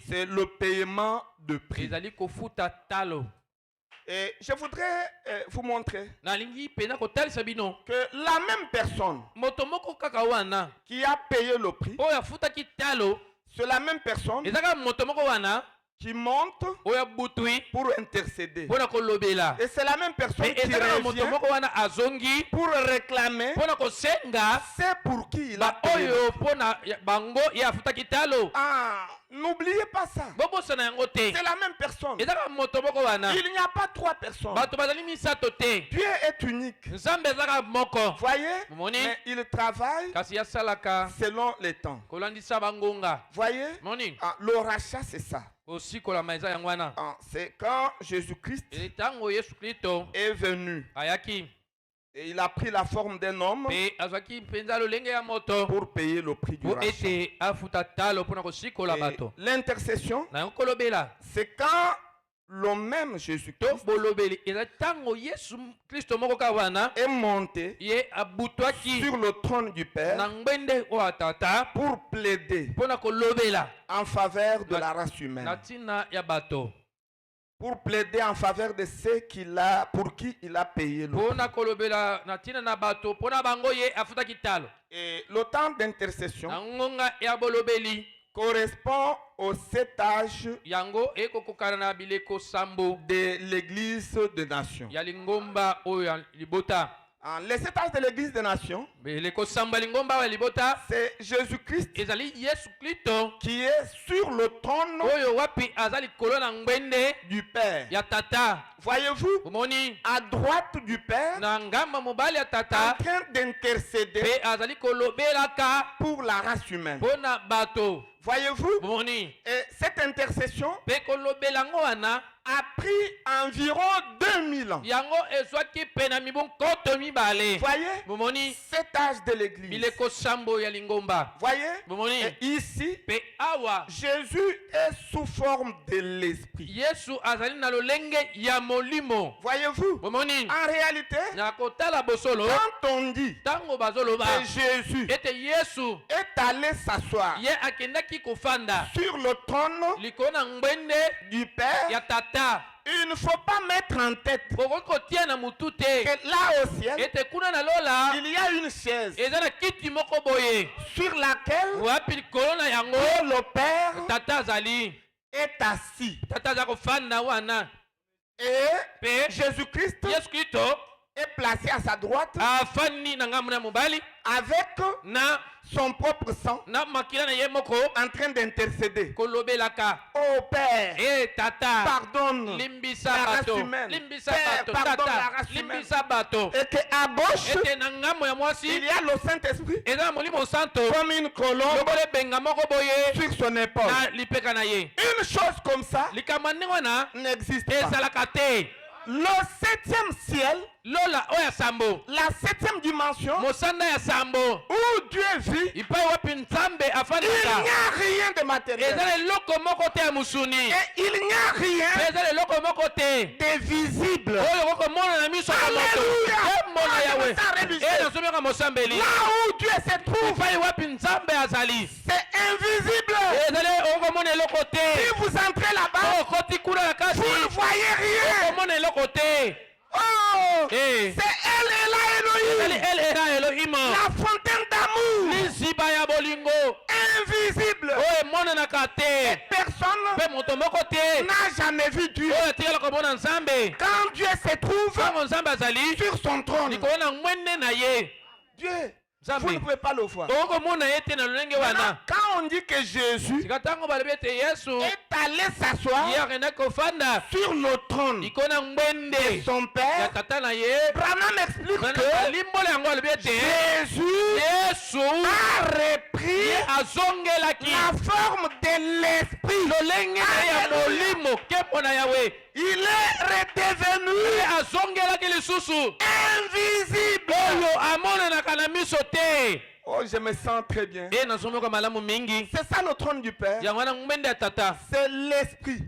C'est le paiement de prix. Et je voudrais vous montrer que la même personne qui a payé le prix, c'est la même personne qui monte pour intercéder. Et c'est la même personne qui revient pour réclamer c'est pour qui il a payé. Ah, n'oubliez pas ça. C'est la même personne. Il n'y a pas trois personnes. Dieu est unique. Voyez, mais il travaille selon les temps. Voyez, le rachat c'est ça. C'est quand Jésus-Christ est venu. Et il a pris la forme d'un homme pour payer le prix du rachat. L'intercession, c'est quand le même Jésus-Christ est monté sur le trône du Père pour plaider en faveur de la race humaine. Pour plaider en faveur de ceux pour qui il a payé le prix. Et le temps d'intercession correspond aux 7 âges de l'Église des Nations. Les 7 âges de l'Église des Nations, c'est Jésus-Christ qui est sur le trône du Père. Voyez-vous, à droite du Père, en train d'intercéder pour la race humaine. Voyez-vous, et cette intercession a pris environ 2000 ans. Voyez, cet âge de l'Église. Voyez, et ici, Jésus est sous forme de l'Esprit. Voyez-vous, en réalité, quand on dit que Jésus est allé s'asseoir sur le trône du Père, il ne faut pas mettre en tête que là au ciel, il y a une chaise sur laquelle le Père est assis. Et Jésus-Christ est placé à sa droite avec son propre sang en train d'intercéder. Oh Père, pardonne la race humaine. Père, pardonne la race humaine. Et qu'à gauche, il y a le Saint-Esprit comme une colombe sur son épaule. Une chose comme ça n'existe pas. Le 7e ciel, la 7e dimension, où Dieu vit, il n'y a rien de matériel. Et il n'y a rien de visible. Alléluia. Là où Dieu se trouve, c'est invisible. Si vous entrez là-bas, vous ne voyez rien. Oh, c'est El Elohim, la fontaine d'amour, invisible. Et personne n'a jamais vu Dieu. Quand Dieu se trouve sur son trône, Dieu, vous ne pouvez pas le voir. Maintenant, quand on dit que Jésus est allé s'asseoir sur le trône de son Père, Branham explique que Jésus a repris la forme de l'Esprit. Il est redevenu invisible. Oh, je me sens très bien. C'est ça le trône du Père. C'est l'Esprit.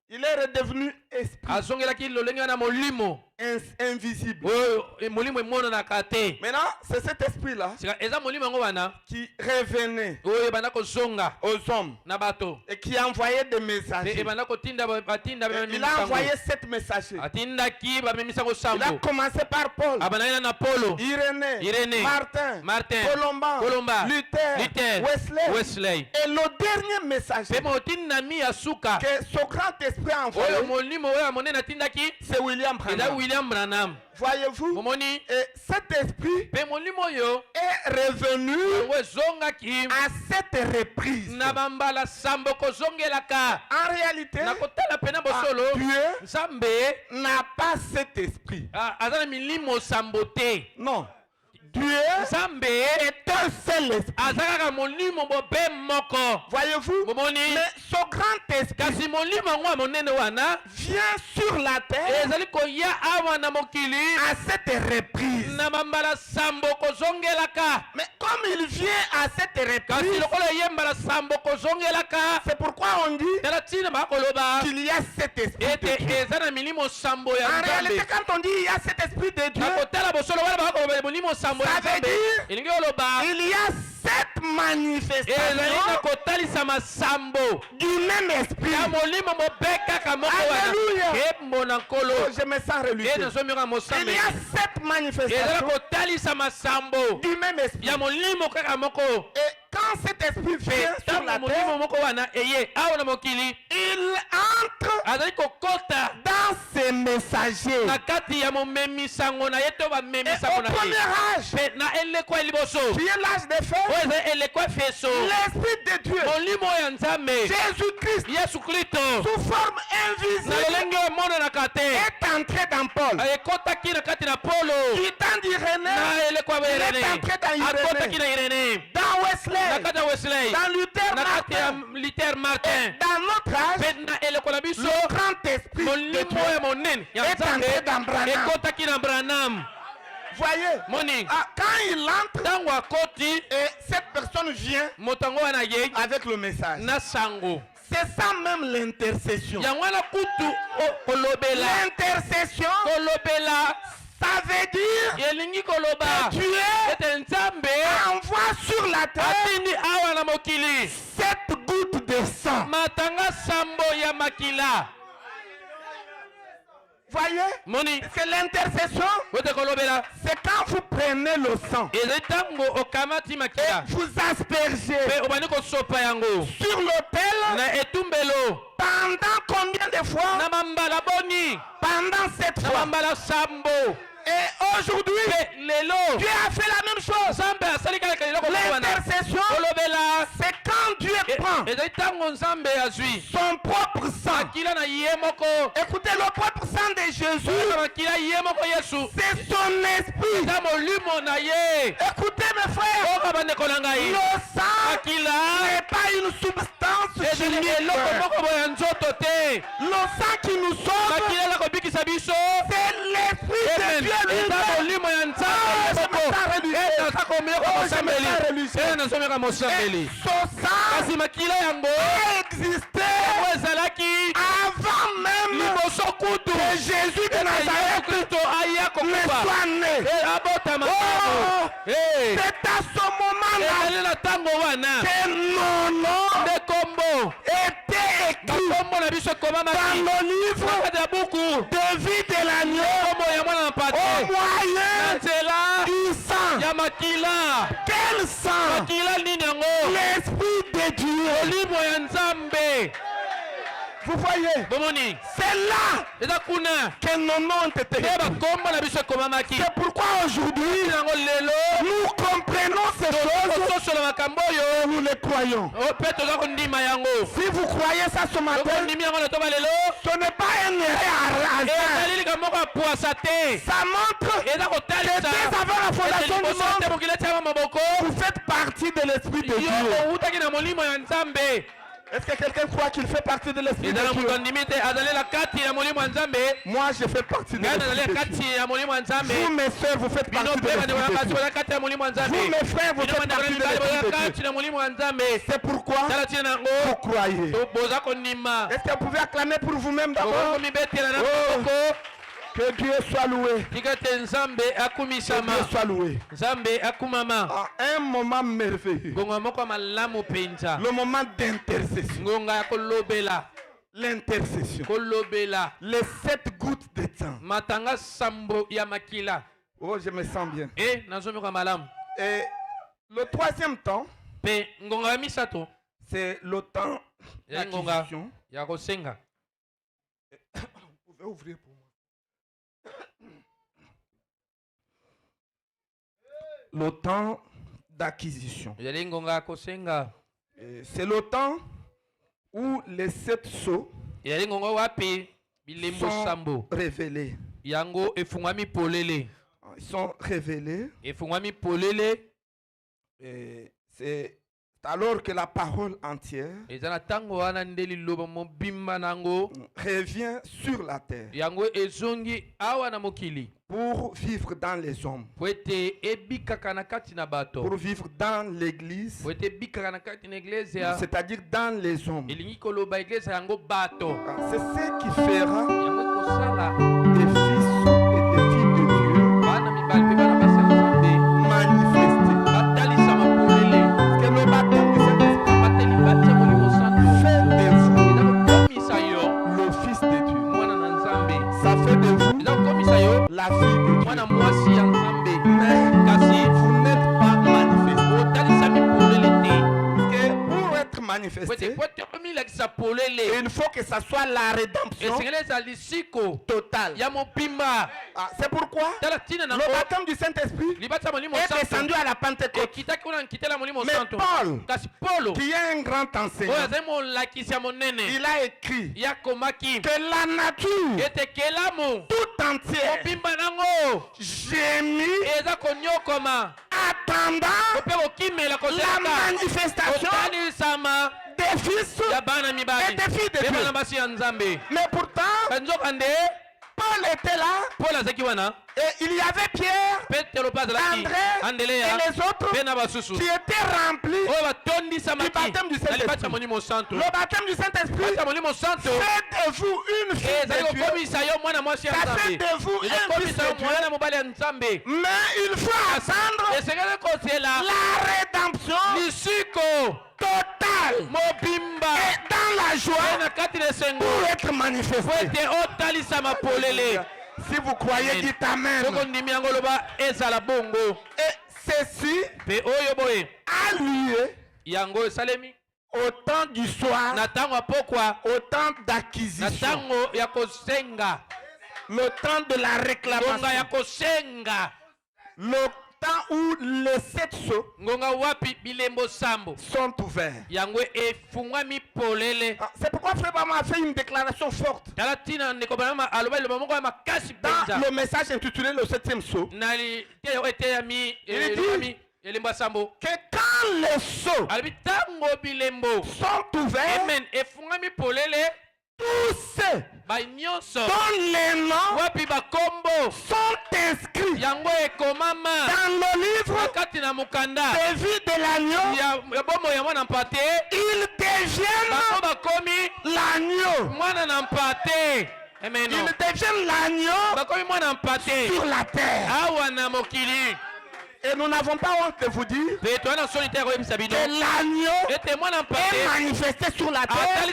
Il est redevenu esprit invisible. Maintenant, c'est cet esprit-là qui revenait aux hommes et qui envoyait des messagers. Il a envoyé 7 messagers. Il a commencé par Paul, Irénée, Martin, Colomban, Luther, Wesley. Et le dernier messager que ce grand esprit a envoyé, c'est William Branham. Voyez-vous, cet esprit est revenu à cette reprise. En réalité, Dieu n'a pas cet esprit. Non. Dieu est un seul esprit. Voyez-vous, mais ce grand esprit vient sur la terre à cette reprise. Mais comme il vient à cette reprise, c'est pourquoi on dit qu'il y a cet esprit de Dieu. En réalité, quand on dit il y a cet esprit de Dieu, ça veut dire il y a 7 manifestations du même esprit. Alléluia. Je me sens religieux. Il y a 7 manifestations du même esprit. Et quand cet esprit vient sur la terre, il entre dans ses messagers. Et au premier âge, qui est l'âge des fêtes, l'esprit de Dieu, Jésus-Christ, sous forme invisible, est entré dans Paul. Du temps d'Irénée, il est entré dans Irénée, dans Wesley, dans Luther, Martin. Dans notre âge, le grand esprit de Dieu est entré dans Branham. Voyez, quand il entre, et cette personne vient avec le message. C'est ça même l'intercession. L'intercession, ça veut dire que Dieu envoie sur la terre 7 gouttes de sang. Voyez, c'est l'intercession. C'est quand vous prenez le sang et vous aspergez sur l'autel. Pendant combien de fois? Pendant 7 fois. Et aujourd'hui, Dieu a fait la même chose. L'intercession, c'est quand Dieu prend son propre sang. Écoutez, le propre sang de Jésus, c'est son esprit. Écoutez mes frères, le sang n'est pas une substance chimique. Le sang qui nous sauve, c'est l'esprit de Dieu. Avant même que Jésus de Nazareth ne soit né. C'est à ce moment-là que nos noms étaient écrits dans le livre de vie de l'agneau au moyen du sang. Quel sang? L'esprit de Dieu. Vous voyez, c'est là que nos noms ont été écrits. C'est pourquoi aujourd'hui, nous comprenons ces choses et nous les croyons. Si vous croyez ça ce matin, ce n'est pas un hasard. Ça montre que dès avant la fondation du monde, vous faites partie de l'esprit de Dieu. Est-ce que quelqu'un croit qu'il fait partie de l'esprit de Dieu? Moi, je fais partie de l'esprit de Dieu. Vous, mes soeurs, vous faites partie de l'esprit de Dieu. Vous, mes frères, vous faites partie de l'esprit de Dieu. C'est pourquoi vous croyez. Est-ce que vous pouvez acclamer pour vous-même d'abord? Oh. Que Dieu soit loué. Que Dieu soit loué. À un moment merveilleux. Le moment d'intercession. L'intercession. Les 7 gouttes de temps. Oh, je me sens bien. Et le troisième temps, c'est le temps d'acquisition. Vous pouvez ouvrir pour moi. Le temps d'acquisition. C'est le temps où les 7 sceaux sont révélés. Ils sont révélés. Et c'est alors que la parole entière revient sur la terre pour vivre dans les hommes, pour vivre dans l'église, c'est-à-dire dans les hommes. C'est ce qui fera des fils et des filles de Dieu manifestés. Parce que le baptême du Saint-Esprit fait de vous le Fils de Dieu. Ça fait de vous la fille de Dieu. Mais vous n'êtes pas manifesté. Il faut que ça soit la rédemption totale. C'est pourquoi le baptême du Saint-Esprit est descendu à la Pentecôte. Mais Paul, qui est un grand enseignant, il a écrit que la nature tout entière gémit attendant la manifestation des fils et des filles de Dieu. Mais pourtant, Paul était là et il y avait Pierre, André et les autres qui étaient remplis du baptême du Saint-Esprit. Le baptême du Saint-Esprit fait de vous une fille de Dieu. Ça fait de vous un fils de Dieu. Mais il faut attendre la rédemption totale et dans la joie pour être manifesté. Si vous croyez, dites Amen. Et ceci a lieu au temps du soir, au temps d'acquisition, le temps de la réclamation, le temps où les 7 sceaux sont ouverts. C'est pourquoi Frère Bama a fait une déclaration forte dans le message intitulé le 7e sceau. Il dit que quand les sceaux sont ouverts, tous ceux dont les noms sont inscrits dans le livre de vie de l'agneau, ils deviennent l'agneau. Ils deviennent l'agneau sur la terre. Et nous n'avons pas honte de vous dire que l'agneau est manifesté sur la terre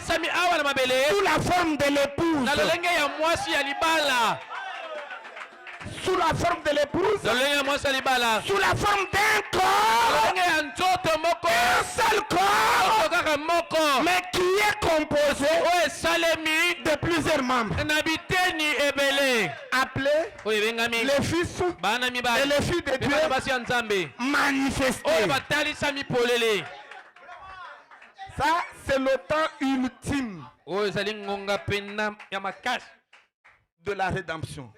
sous la forme de l'épouse. Sous la forme de l'épouse, sous la forme d'un corps, un seul corps, mais qui est composé de plusieurs membres, appelés les fils et les filles de Dieu manifestés. Ça, c'est le temps ultime de la rédemption.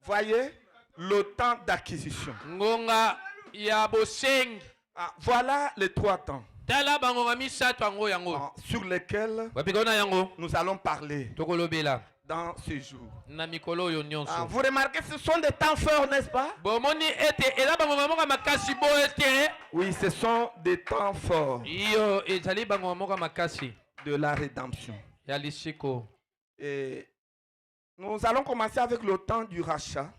Voyez le temps d'acquisition. Voilà les 3 temps. sur lesquels nous allons parler dans ce jour. Vous remarquez, ce sont des temps forts, n'est-ce pas? Oui, ce sont des temps forts de la rédemption. Et nous allons commencer avec le temps du rachat.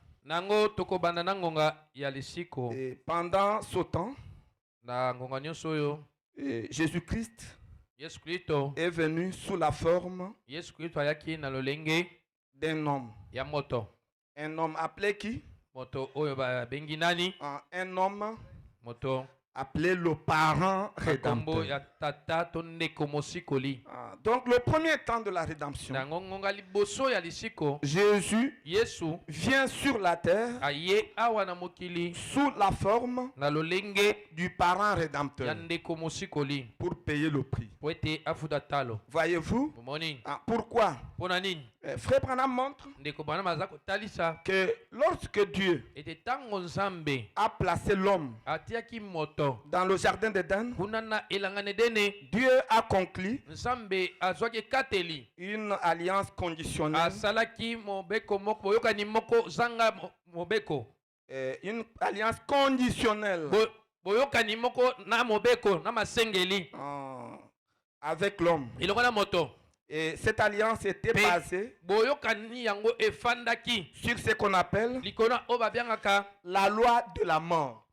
Et pendant ce temps, Jésus-Christ est venu sous la forme d'un homme. Un homme appelé qui? Un homme appelé le parent rédempteur. Donc le premier temps de la rédemption, Jésus vient sur la terre sous la forme du parent rédempteur pour payer le prix. Voyez-vous? Pourquoi? Frère Branham montre que lorsque Dieu a placé l'homme dans le jardin d'Éden, Dieu a conclu une alliance conditionnelle. Une alliance conditionnelle avec l'homme. Et cette alliance était basée sur ce qu'on appelle la loi de la mort.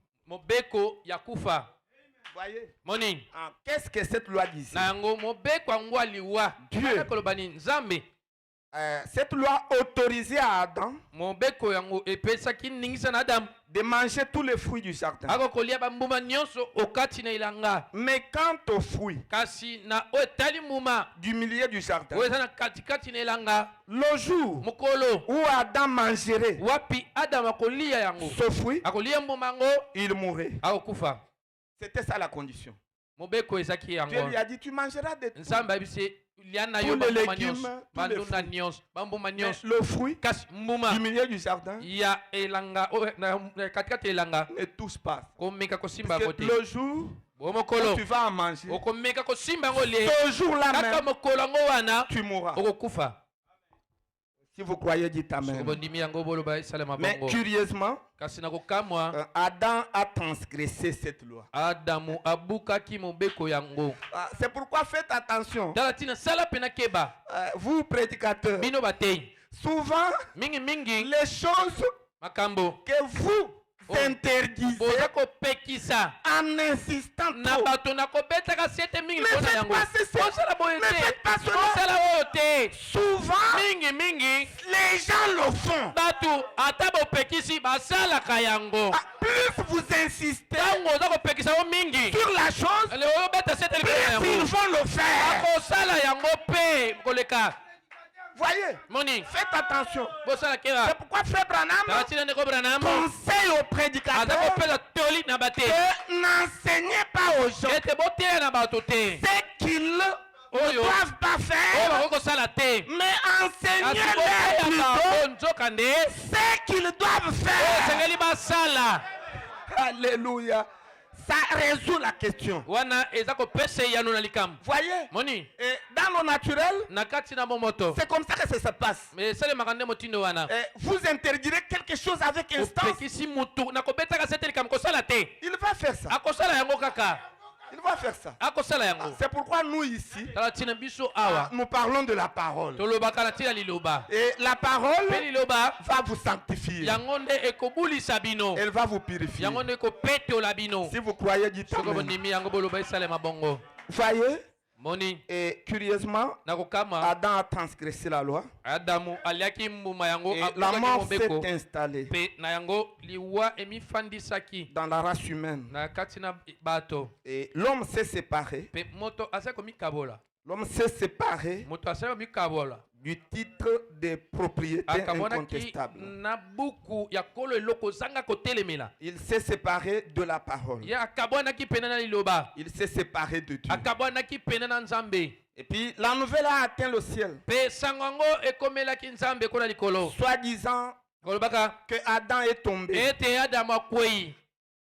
Voyez? Qu'est-ce que cette loi disait? Dieu, cette loi autorisait à Adam de manger tous les fruits du jardin. Mais quant aux fruits du milieu du jardin, le jour où Adam mangerait ce fruit, il mourrait. C'était ça la condition. Dieu lui a dit, tu mangeras de tous les légumes, tous les fruits. Mais le fruit du milieu du jardin ne touche pas. Parce que le jour où tu vas en manger, ce jour-là même, tu mourras. Si vous croyez, dites Amen. Mais curieusement, Adam a transgressé cette loi. C'est pourquoi faites attention. Vous, prédicateurs, souvent, les choses que vous interdisez en insistant trop. Ne faites pas cela. Souvent, les gens le font. Plus vous insistez sur la chose, plus ils vont le faire. Voyez, faites attention. C'est pourquoi Frère Branham conseille aux prédicateurs que n'enseignez pas aux gens ce qu'ils ne doivent pas faire, mais enseignez-les plutôt ce qu'ils doivent faire. Alléluia. Ça résout la question. Voyez, dans le naturel, c'est comme ça que ça se passe. Vous interdirez quelque chose avec instance. Il va faire ça. Il va faire ça. C'est pourquoi nous ici, nous parlons de la parole. Et la parole va vous sanctifier. Elle va vous purifier. Si vous croyez, dites Amen. Voyez? Et curieusement, Adam a transgressé la loi. Et la mort s'est installée dans la race humaine. Et l'homme s'est séparé. L'homme s'est séparé du titre de propriété incontestable. Il s'est séparé de la parole. Il s'est séparé de Dieu. Et puis la nouvelle a atteint le ciel. Soi-disant que Adam est tombé.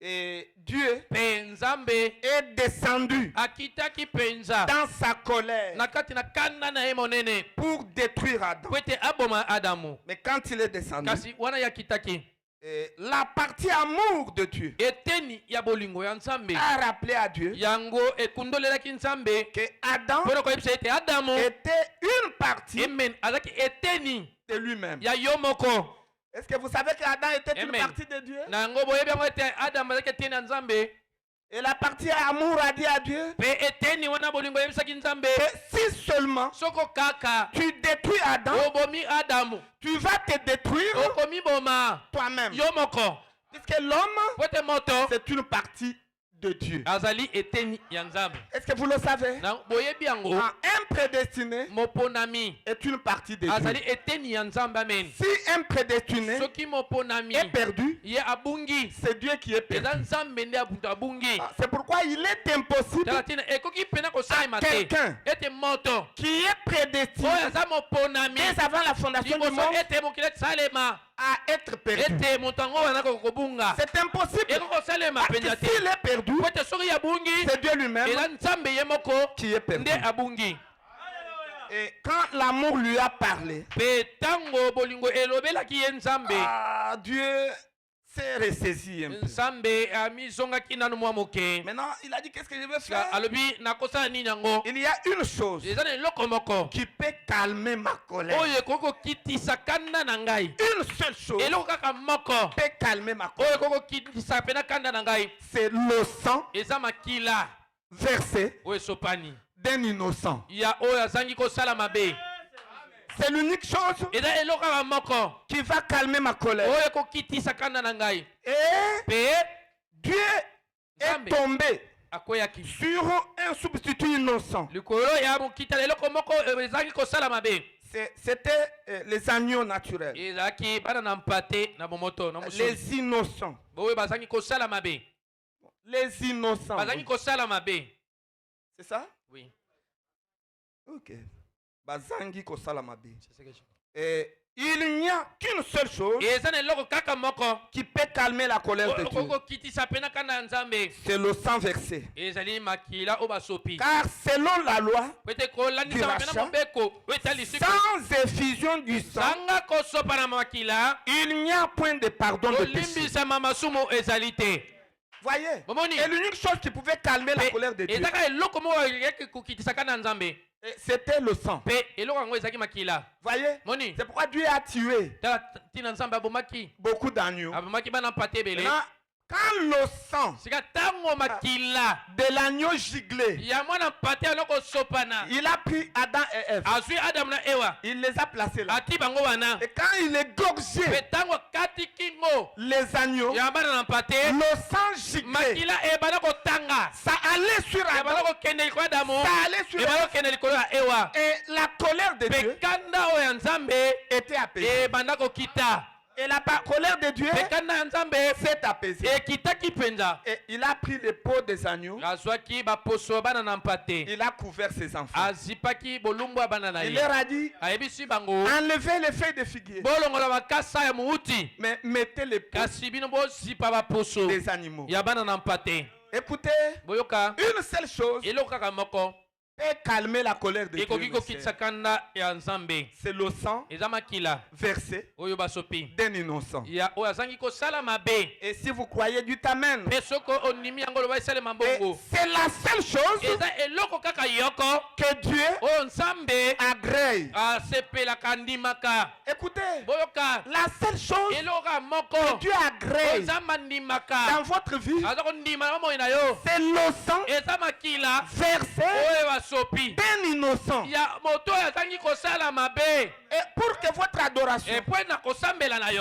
Et Dieu est descendu dans sa colère pour détruire Adam. Mais quand il est descendu, la partie amour de Dieu a rappelé à Dieu que Adam était une partie de lui-même. Est-ce que vous savez qu'Adam était une partie de Dieu? Et la partie amour a dit à Dieu que si seulement tu détruis Adam, tu vas te détruire toi-même. Puisque l'homme, c'est une partie de Dieu. Est-ce que vous le savez? Un prédestiné est une partie de Dieu. Si un prédestiné est perdu, c'est Dieu qui est perdu. C'est pourquoi il est impossible à quelqu'un qui est prédestiné dès avant la fondation du monde à être perdu. C'est impossible. Parce que s'il est perdu, c'est Dieu lui-même qui est perdu. Et quand l'amour lui a parlé, Dieu s'est ressaisi un peu. Maintenant, il a dit qu'est-ce que je veux faire? Il y a une chose qui peut calmer ma colère. Une seule chose peut calmer ma colère. C'est le sang versé d'un innocent. C'est l'unique chose qui va calmer ma colère. Et Dieu est tombé sur un substitut innocent. C'était les agneaux naturels. Les innocents. Les innocents. C'est ça? Oui. Ok. Et il n'y a qu'une seule chose qui peut calmer la colère de Dieu. C'est le sang versé. Car selon la loi du rachat, sans effusion du sang, il n'y a point de pardon de péché. Voyez, et l'unique chose qui pouvait calmer la colère de Dieu, c'était le sang. Voyez, c'est pourquoi Dieu a tué beaucoup d'agneaux. Quand le sang de l'agneau giglé, il a pris Adam et Ève, il les a placés là. Et quand il égorgeait les agneaux, le sang giglé, ça allait sur Adam, ça allait sur Ève. Et la colère de Dieu était apaisée. Et la colère de Dieu s'est apaisée. Et il a pris les peaux des agneaux. Il a couvert ses enfants. Il leur a dit, enlevez les feuilles de figuier, mais mettez les peaux des animaux. Écoutez, une seule chose peut calmer la colère de Dieu. C'est le sang versé d'un innocent. Et si vous croyez du tamen, c'est la seule chose que Dieu agrée. Écoutez, la seule chose que Dieu agrée dans votre vie, c'est le sang versé d'un innocent. Et pour que votre adoration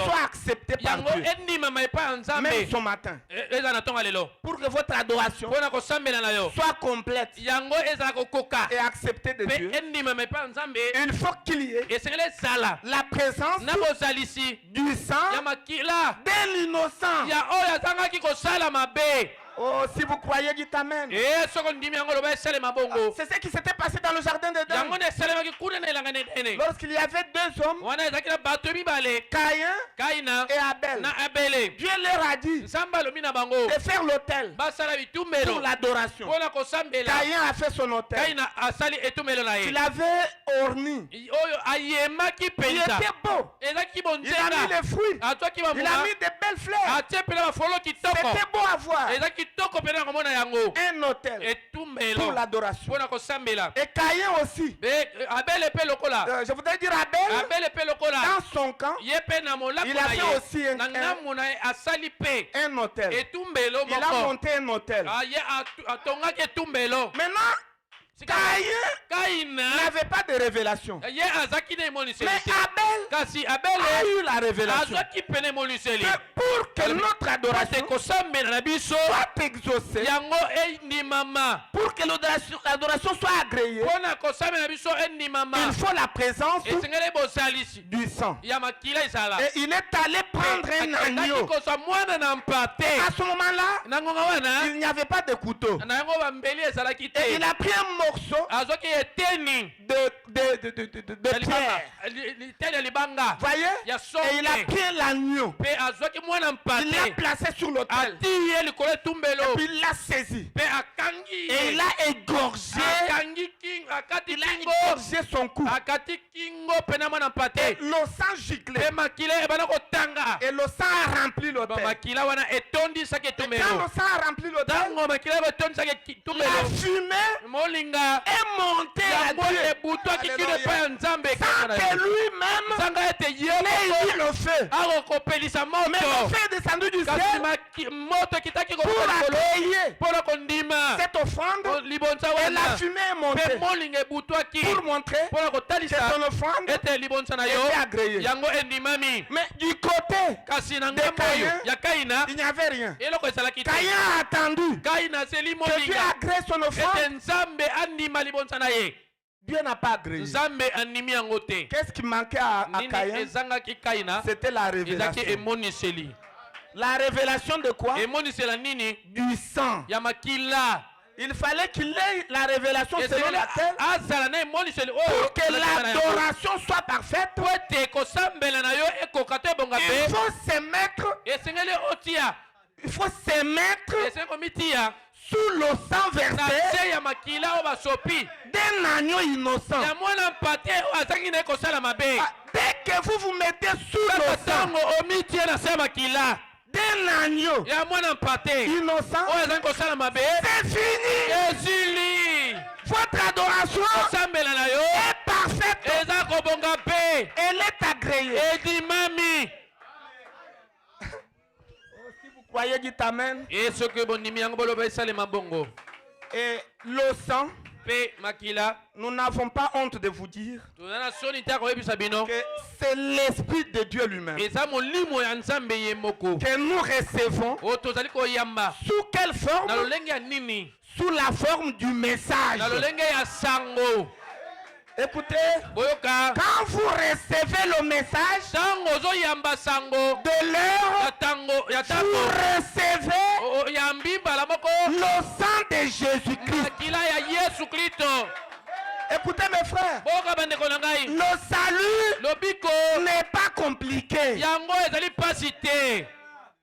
soit acceptée par Dieu, même ce matin, pour que votre adoration soit complète et acceptée de Dieu, il faut qu'il y ait la présence du sang d'un innocent. Oh, si vous croyez, dites Amen. C'est ce qui s'était passé dans le jardin d'Éden. Lorsqu'il y avait deux hommes, Caïn et Abel, Dieu leur a dit de faire l'autel pour l'adoration. Caïn a fait son autel. Il avait orni. Il était beau. Il a mis les fruits. Il a mis des belles fleurs. C'était beau à voir. Un autel pour l'adoration. Et Caïn aussi. Je voudrais dire Abel, dans son camp, il a fait aussi un autel. Il a monté un autel. Maintenant, Caïn n'avait pas de révélation. Mais Abel a eu la révélation. Que pour que notre adoration soit exaucée, pour que l'adoration soit agréée, il faut la présence du sang. Et il est allé prendre un agneau. À ce moment-là, il n'y avait pas de couteau. Et il a pris un morceau de pierre. Voyez? Et il a pris l'agneau. Il l'a placé sur l'autel. Et puis il l'a saisi. Et il a égorgé. Il a égorgé son cou. Et le sang giclait. Et le sang a rempli l'autel. Et quand le sang a rempli l'autel, la fumée est monté à Dieu. Sans que lui-même n'ait eu le feu. Mais le feu est descendu du ciel pour accueillir cette offrande. Et la fumée est montée pour montrer que son offrande était agréée. Mais du côté de Caïn, il n'y avait rien. Caïn a attendu que Dieu agrée son offrande. Dieu n'a pas agréé. Qu'est-ce qui manquait à Caïn? C'était la révélation. La révélation de quoi? Du sang. Il fallait qu'il ait la révélation selon laquelle pour que l'adoration soit parfaite, il faut se mettre sous le sang versé d'un agneau innocent. Dès que vous vous mettez sous le sang d'un agneau innocent, c'est fini. Votre adoration est parfaite. Elle est agréée. Croyez, dites Amen. Et le sang, nous n'avons pas honte de vous dire que c'est l'Esprit de Dieu lui-même que nous recevons. Sous quelle forme? Sous la forme du message. Écoutez, quand vous recevez le message de l'heure, vous recevez le sang de Jésus-Christ. Écoutez mes frères, le salut n'est pas compliqué.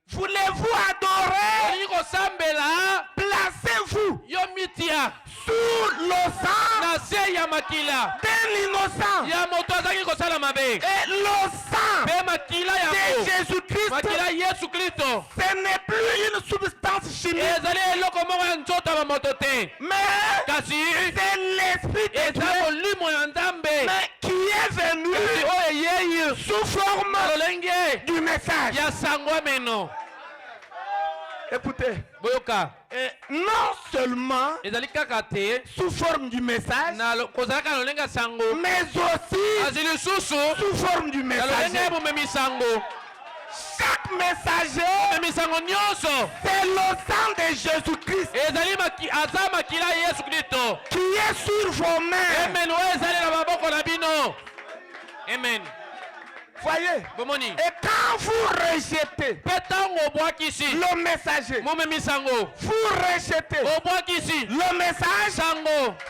Voulez-vous adorer? Placez-vous sous le sang d'un innocent. Et le sang de Jésus-Christ, ce n'est plus une substance chimique, mais c'est l'Esprit de Dieu, mais qui est venu sous forme du message. Écoutez, et non seulement sous forme du message, mais aussi sous forme du message. Chaque messager, c'est le sang de Jésus-Christ qui est sur vos mains. Amen. Voyez. Et quand vous rejetez le messager, vous rejetez le message,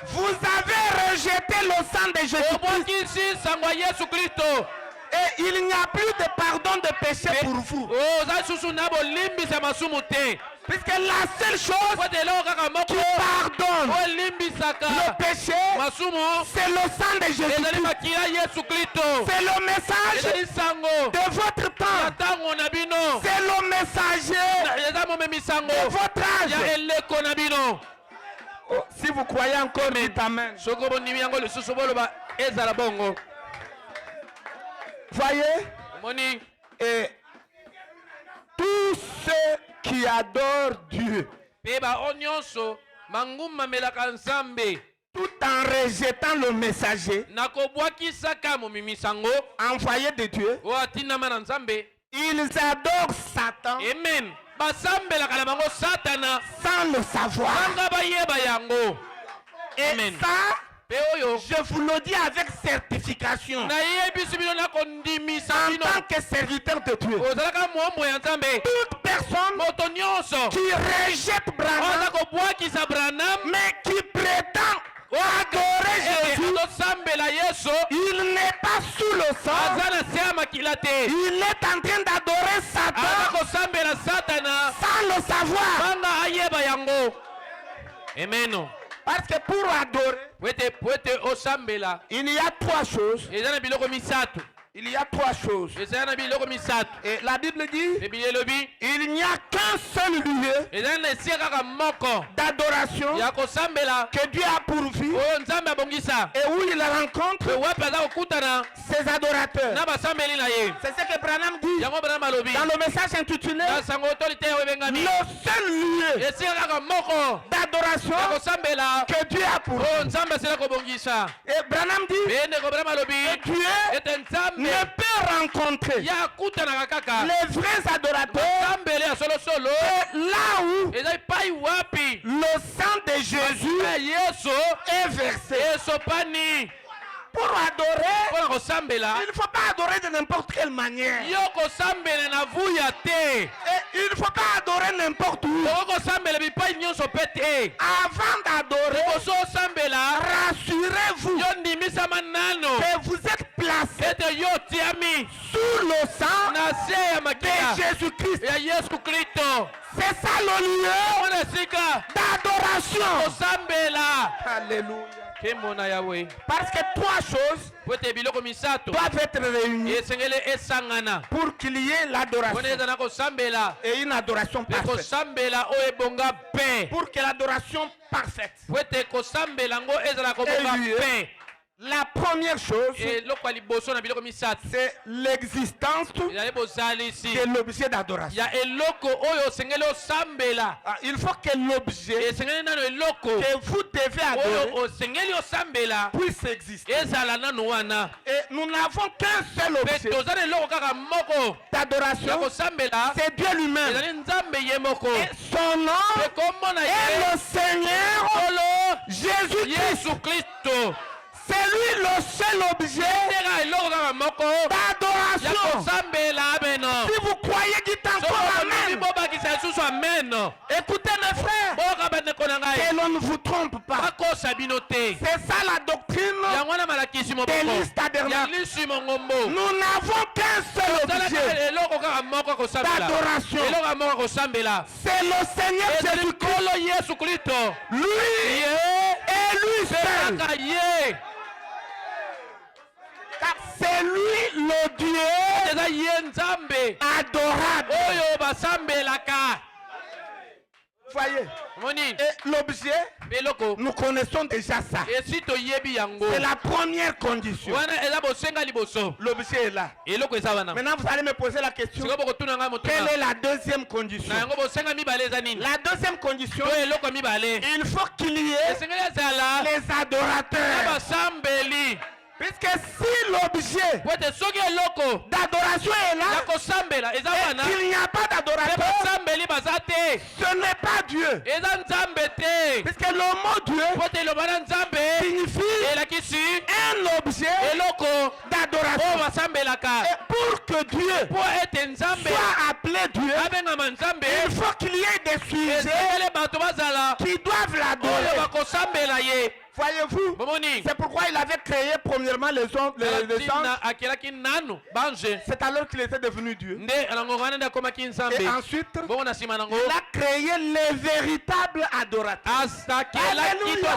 vous avez rejeté le sang de Jésus-Christ. Et il n'y a plus de pardon de péché pour vous. Puisque la seule chose qui pardonne le péché, c'est le sang de Jésus-Christ. C'est le message de votre temps. C'est le messager de votre âge. Oh, si vous croyez encore, dites Amen. Voyez, et tous ceux qui adorent Dieu, tout en rejetant le messager envoyé de Dieu, ils adorent Satan sans le savoir. Et ça, je vous le dis avec certification. En tant que serviteur de Dieu, toute personne qui rejette Branham, mais qui prétend adorer Jésus, il n'est pas sous le sang. Il est en train d'adorer Satan sans le savoir. Amen. Parce que pour adorer, il y a trois choses. Il y a trois choses. Et la Bible dit, il n'y a qu'un seul lieu d'adoration que Dieu a pourvu et où il rencontre ses adorateurs. C'est ce que Branham dit dans le message intitulé le seul lieu d'adoration que Dieu a pourvu. Et Branham dit que Dieu ne peut rencontrer les vrais adorateurs là où le sang de Jésus est versé. Pour adorer, il ne faut pas adorer de n'importe quelle manière. Et il ne faut pas adorer n'importe où. Avant d'adorer, rassurez-vous que vous êtes placé sous le sang de Jésus-Christ. C'est ça le lieu d'adoration. Alléluia. Parce que trois choses doivent être réunies pour qu'il y ait l'adoration et une adoration parfaite. Pour que l'adoration parfaite ait lieu. La première chose, c'est l'existence de l'objet d'adoration. Il faut que l'objet que vous devez adorer puisse exister. Et nous n'avons qu'un seul objet d'adoration, c'est Dieu lui-même. Et son nom est le Seigneur Jésus-Christ. C'est lui le seul objet d'adoration. Si vous croyez, dites encore Amen. Écoutez mes frères, que l'on ne vous trompe pas. C'est ça la doctrine de l'Istadernat. Nous n'avons qu'un seul objet d'adoration. C'est le Seigneur Jésus-Christ. Lui et lui seul. Car c'est lui le Dieu adorable. Voyez, et l'objet, nous connaissons déjà ça. C'est la première condition. L'objet est là. Maintenant, vous allez me poser la question. Quelle est la deuxième condition? La deuxième condition, il faut qu'il y ait les adorateurs. Puisque si l'objet d'adoration est là et qu'il n'y a pas d'adorateur, ce n'est pas Dieu. Puisque le mot Dieu signifie un objet d'adoration. Et pour que Dieu soit appelé Dieu, il faut qu'il y ait des sujets qui doivent l'adorer. Voyez-vous, c'est pourquoi il avait créé premièrement les anges. C'est alors qu'il était devenu Dieu. Et ensuite, il a créé les véritables adorateurs. Écoutez,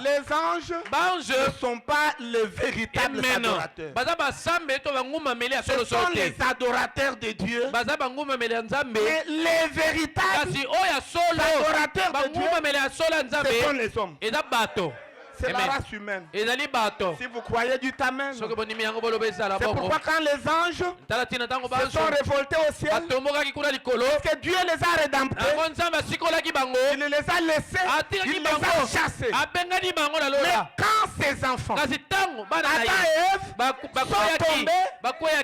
les anges ne sont pas les véritables adorateurs. Ce sont les adorateurs de Dieu. Mais les véritables adorateurs de Dieu, ce sont les hommes. C'est la race humaine. Si vous croyez, dites Amen. C'est pourquoi quand les anges se sont révoltés au ciel, parce que Dieu les a rédemptés, il les a laissés, il les a chassés. Mais quand ces enfants, Adam et Ève, sont tombés,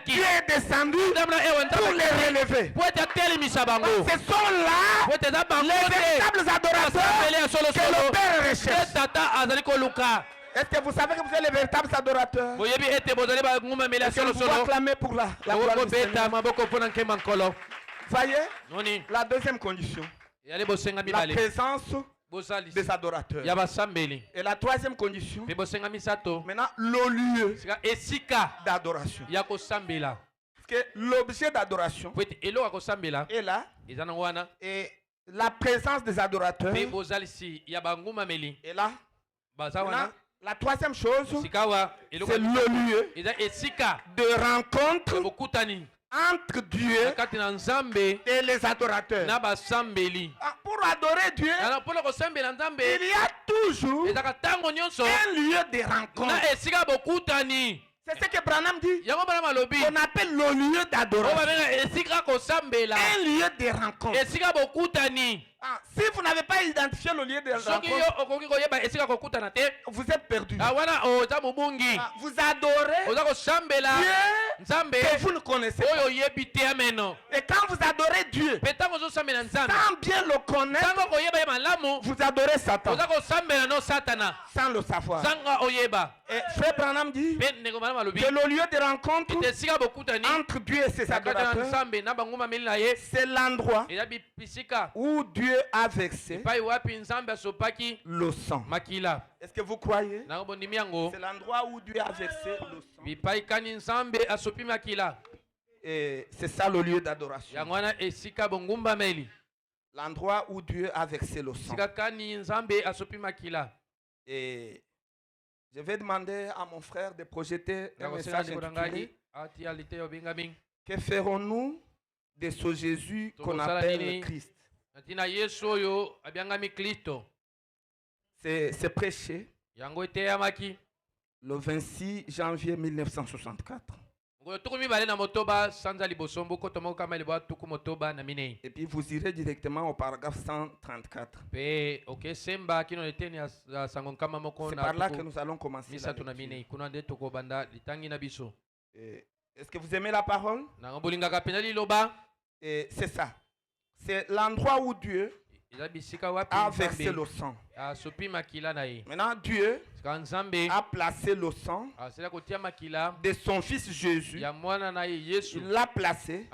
Dieu est descendu pour les relever. Ce sont là les véritables adorateurs que le Père recherche. Est-ce que vous savez que vous êtes les véritables adorateurs? Est-ce que vous pouvez acclamer pour la gloire du Seigneur? Voyez, la deuxième condition, la présence des adorateurs. Et la troisième condition, maintenant le lieu d'adoration. Parce que l'objet d'adoration est là. Et la présence des adorateurs est là. Maintenant, la troisième chose, c'est le lieu de rencontre entre Dieu et les adorateurs. Pour adorer Dieu, il y a toujours un lieu de rencontre. C'est ce que Branham dit. On appelle le lieu d'adoration un lieu de rencontre. Si vous n'avez pas identifié le lieu de rencontre, vous êtes perdu. Vous adorez Dieu que vous ne connaissez pas. Et quand vous adorez Dieu sans bien le connaître, vous adorez Satan sans le savoir. Et Frère Branham dit que le lieu de rencontre entre Dieu et ses adorateurs, c'est l'endroit où Dieu a versé le sang. Est-ce que vous croyez? C'est l'endroit où Dieu a versé le sang. Et c'est ça le lieu d'adoration. L'endroit où Dieu a versé le sang. Et je vais demander à mon frère de projeter un message intitulé que ferons-nous de ce Jésus qu'on appelle Christ? C'est prêché le 26 janvier 1964. Et puis vous irez directement au paragraphe 134. C'est par là que nous allons commencer. Est-ce que vous aimez la parole? C'est ça. C'est l'endroit où Dieu a versé le sang. Maintenant, Dieu a placé le sang de son fils Jésus. Il l'a placé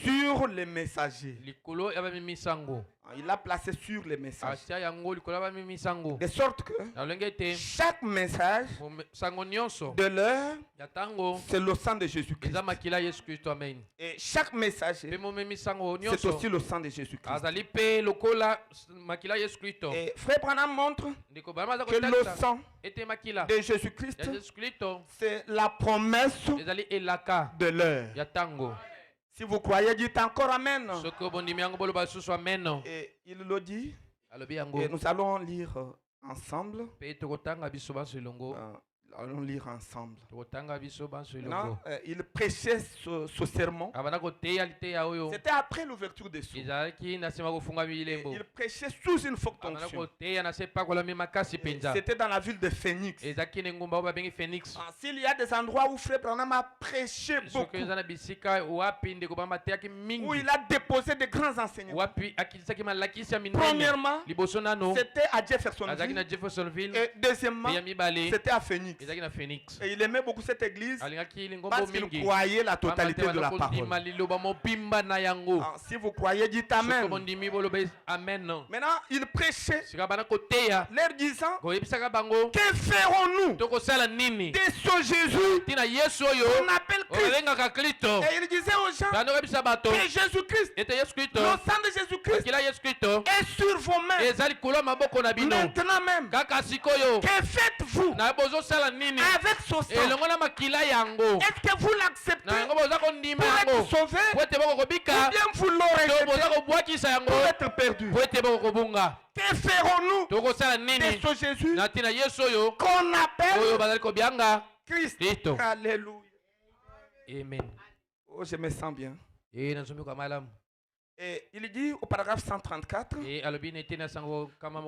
sur les messagers. Il l'a placé sur les messages. De sorte que chaque message de l'heure, c'est le sang de Jésus-Christ. Et chaque messager, c'est aussi le sang de Jésus-Christ. Et Frère Branham montre que le sang de Jésus-Christ, c'est la promesse de l'heure. Si vous croyez, dites encore Amen. Et il le dit. Et nous allons lire ensemble Allons lire ensemble. Non, il prêchait ce sermon. C'était après l'ouverture des cieux. Il prêchait sous une forte onction. C'était dans la ville de Phoenix. S'il y a des endroits où Frère Branham a prêché beaucoup, où il a déposé de grands enseignements. Premièrement, c'était à Jeffersonville. Et deuxièmement, c'était à Phoenix. Et il aimait beaucoup cette église parce qu'il croyait la totalité de la parole. Si vous croyez, dites Amen. Maintenant, il prêchait leur disant, que ferons-nous de ce Jésus qu'on appelle Christ? Et il disait aux gens que Jésus-Christ, le sang de Jésus-Christ est sur vos mains. Maintenant même, que faites-vous avec ce sang? Est-ce que vous l'acceptez pour être sauvé, ou bien vous l'aurez rejeté pour être perdu? Que ferons-nous de ce Jésus qu'on appelle Christ? Alléluia. Amen. Oh, je me sens bien. Et il dit au paragraphe 134,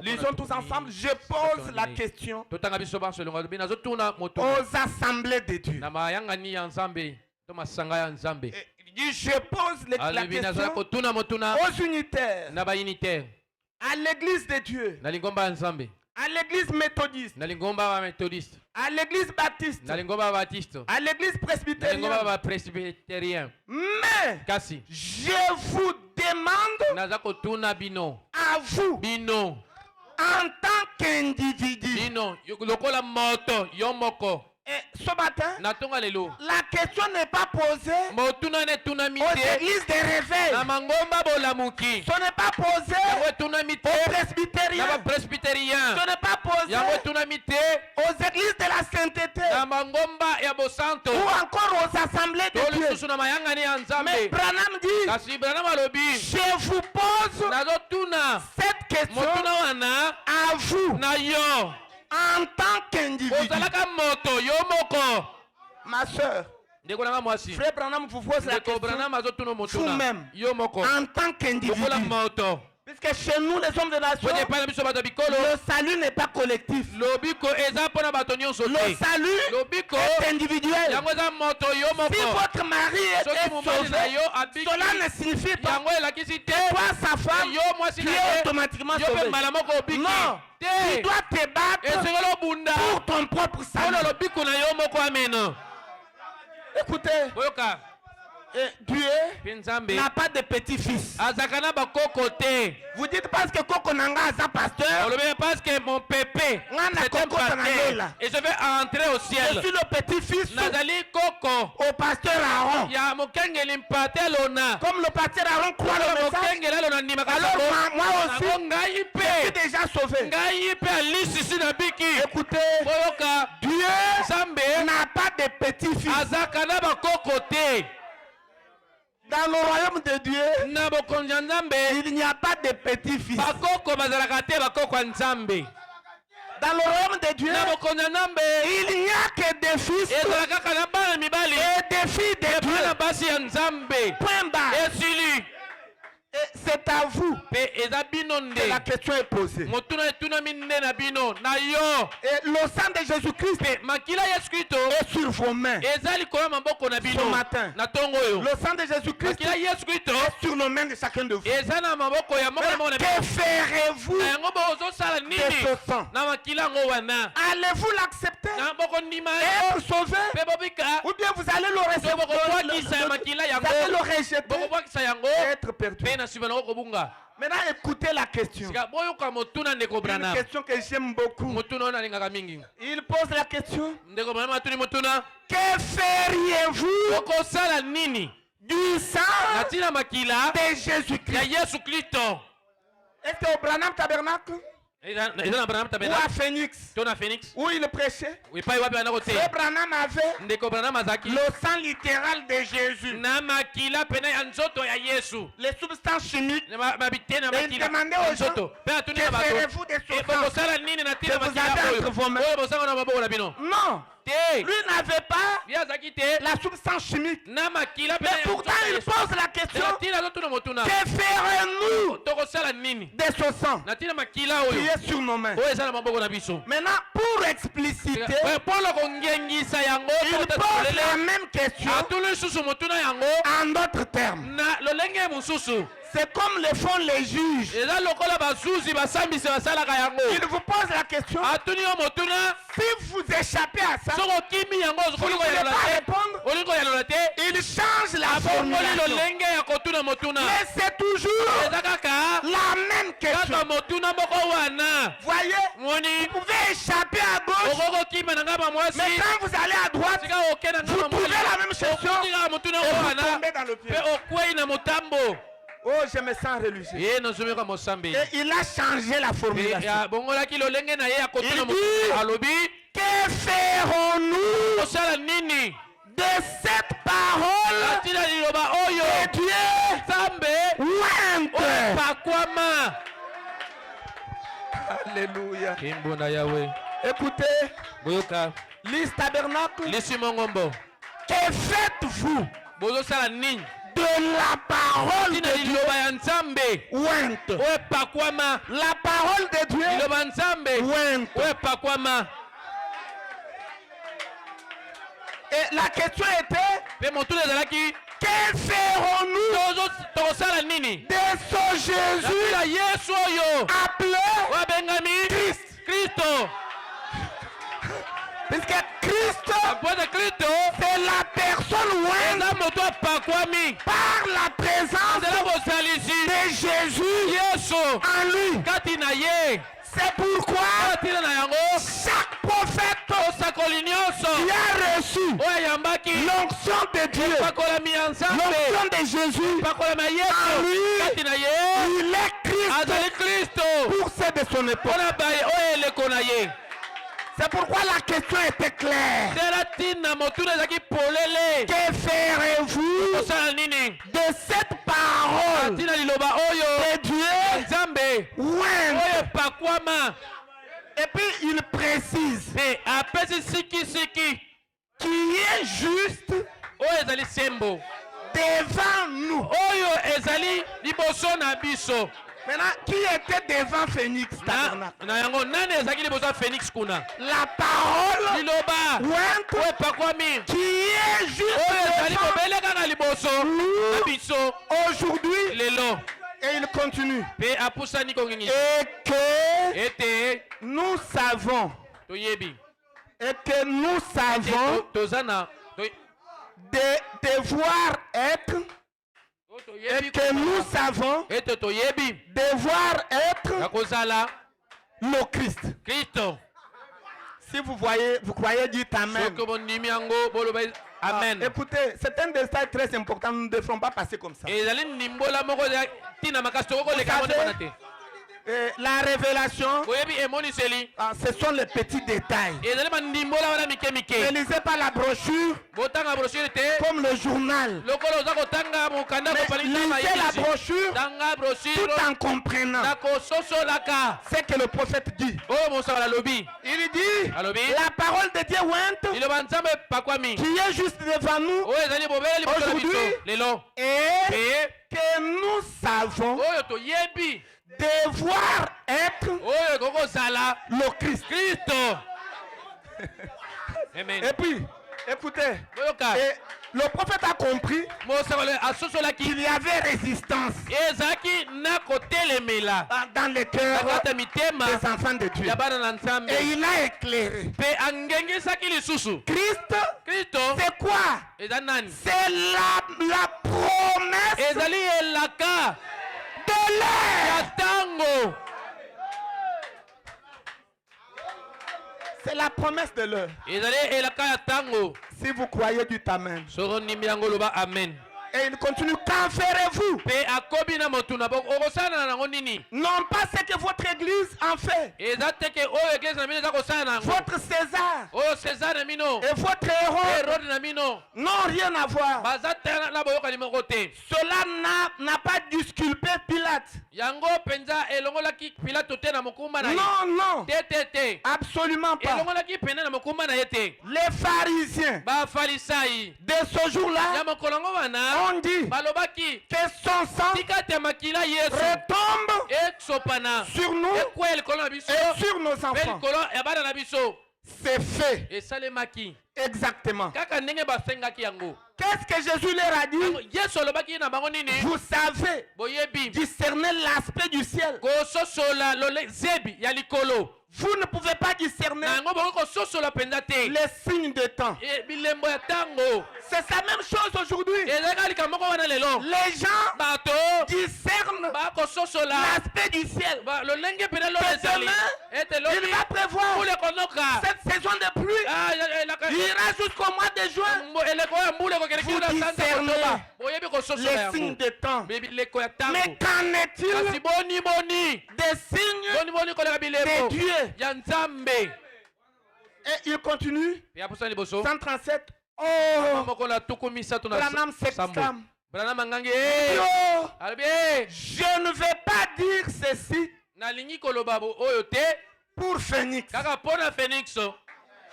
lisons tous ensemble, je pose la question aux assemblées de Dieu. Et il dit, je pose la question aux unitaires, à l'église de Dieu, à l'église méthodiste, à l'église baptiste, à l'église presbytérienne. Mais je vous demande à vous, en tant qu'individu. Et ce matin, la question n'est pas posée aux églises de réveil. Ce n'est pas posé aux presbytériens. Ce n'est pas posé aux églises de la sainteté. Ou encore aux assemblées de Dieu. Mais Branham dit, je vous pose cette question à vous, en tant qu'individu. Ma soeur, Frère Branham vous pose la question vous-même, en tant qu'individu. Puisque chez nous, les hommes de nation, le salut n'est pas collectif. Le salut est individuel. Si votre mari est sauvé, cela ne signifie pas que toi, sa femme, tu es automatiquement sauvé. Non, tu dois te battre pour ton propre salut. Écoutez, Dieu n'a pas de petit-fils. Vous dites parce que Koko Nanga a pasteur. Parce que mon pépé et je vais entrer au ciel. Je suis le petit-fils au pasteur Aaron. Comme le pasteur Aaron croit le message, alors moi aussi, je suis déjà sauvé. Écoutez, Dieu n'a pas de petit-fils. Dans le royaume de Dieu, il n'y a pas de petits-fils. Dans le royaume de Dieu, il n'y a que des fils et des filles de Dieu. Point barre. Et c'est à vous que la question est posée. Et le sang de Jésus-Christ est sur vos mains. Ce matin, le sang de Jésus-Christ est sur nos mains de chacun de vous. Que ferez-vous de ce sang? Allez-vous l'accepter et être sauvé, ou bien vous allez le recevoir, vous allez le rejeter et être perdu? Maintenant, écoutez la question. Une question que j'aime beaucoup. Il pose la question. Que feriez-vous du sang de Jésus-Christ? Est-ce que au Branham Tabernacle ou à Phoenix, où il prêchait, Frère Branham avait le sang littéral de Jésus, les substances chimiques. Et il demandait aux gens, que ferez-vous de ce sang que vous avez entre vos mains? Non, Lui n'avait pas la substance chimique. Mais pourtant il pose la question, que ferons-nous de ce sang qui est sur nos mains? Maintenant, pour expliciter, il pose la même question en d'autres termes. C'est comme le font les juges. Il vous pose la question. Si vous échappez à ça, vous ne pouvez pas répondre. Il change la formulation. Mais c'est toujours la même question. Voyez, vous pouvez échapper à gauche, mais quand vous allez à droite, vous trouvez la même question et vous tombez dans le piège. Oh, je me sens religieux. Et il a changé la formulation. Il dit, que ferons-nous de cette parole que Dieu ointe? Alléluia. Écoutez, liste tabernacle. Que faites-vous de la parole de Dieu ointe? La parole de Dieu ointe. Et la question était, que ferons-nous de ce Jésus appelé Christ? Parce que Christ, c'est la personne ointe par la présence de Jésus en lui. C'est pourquoi chaque prophète qui a reçu l'onction de Dieu, l'onction de Jésus, en lui, il est Christ pour ceux de son époque. C'est pourquoi la question était claire. Que ferez-vous de cette parole de Dieu ointe? Et puis il précise qui est juste devant nous. Maintenant, qui était devant Phénix Tabernacle? La parole ointe qui est juste devant nous aujourd'hui. Et il continue. Et que nous savons. Et que nous savons devoir être. Et que nous savons devoir être le Christ. Si vous voyez, vous croyez, dites Amen. Amen. Écoutez, c'est un détail très important. Nous ne devrons pas passer comme ça. La révélation, ce sont les petits détails. Ne lisez pas la brochure comme le journal. Mais lisez la brochure tout en comprenant ce que le prophète dit. Il dit la parole de Dieu ointe qui est juste devant nous aujourd'hui et que nous savons devoir être le Christ. Amen. Et puis, écoutez, et le prophète a compris qu'il y avait résistance dans les cœurs des enfants de Dieu. Et il a éclairé. Christ, c'est quoi? C'est la promesse de l'heure. C'est la promesse de l'heure. Si vous croyez du Amen. Et il continue, qu'en ferez-vous? Non pas ce que votre église en fait. Votre César et votre Hérode n'ont rien à voir. Cela n'a pas disculpé Pilate. Yango penza elongola ki Pilato te na mokumba na ye. Non, non. Te. Absolument pas. Elongola ki pena na mokumba na ye te. Les pharisiens Ba farisai. de ce jour-là Ya mokolongo wana. ont dit Balobaki. que son sang Tika te makila Yesu. retombe Exopana. sur nous Ekwe elkolo na biso. et sur nos enfants. Elkolo ya bana na biso. C'est fait. Esalemaki. Exactement. Kaka ndenge basengaki yango. Qu'est-ce que Jésus leur a dit? Yesu alobaki na bango nini? Vous savez Boyebi. discerner l'aspect du ciel. Kososola lole zebi ya likolo. Vous ne pouvez pas discerner Nango boko kososola penza te. les signes de temps. Bilembo ya tango. C'est la même chose aujourd'hui. Ezaka likamoko wana lelo. Les gens Bato discernent ba kososola l'aspect du ciel. ba lolenge pena lo Que ezali. demain, Ete lobi. il va prévoir Ule konoka. cette saison de pluie. Il ira jusqu'au mois de juin. Eleko ya mbule ko keleki na santa discernez kotoba. Boyebi kososola Les yango. signes de temps. Bibi leko ya tango. Mais qu'en Kasi est-il boni. des signes Boni koleka de bilembo. Dieu? Ya Nzambe. Et il continue. Ya pusa liboso. 137. Oh, Moko na tukumisa tuna Branham sambo. s'exclame. Branham mangangi. Oh, Albi. je ne vais pas dire ceci Nalingi koloba oyo te. pour Phoenix. Kaka pona Phoenix.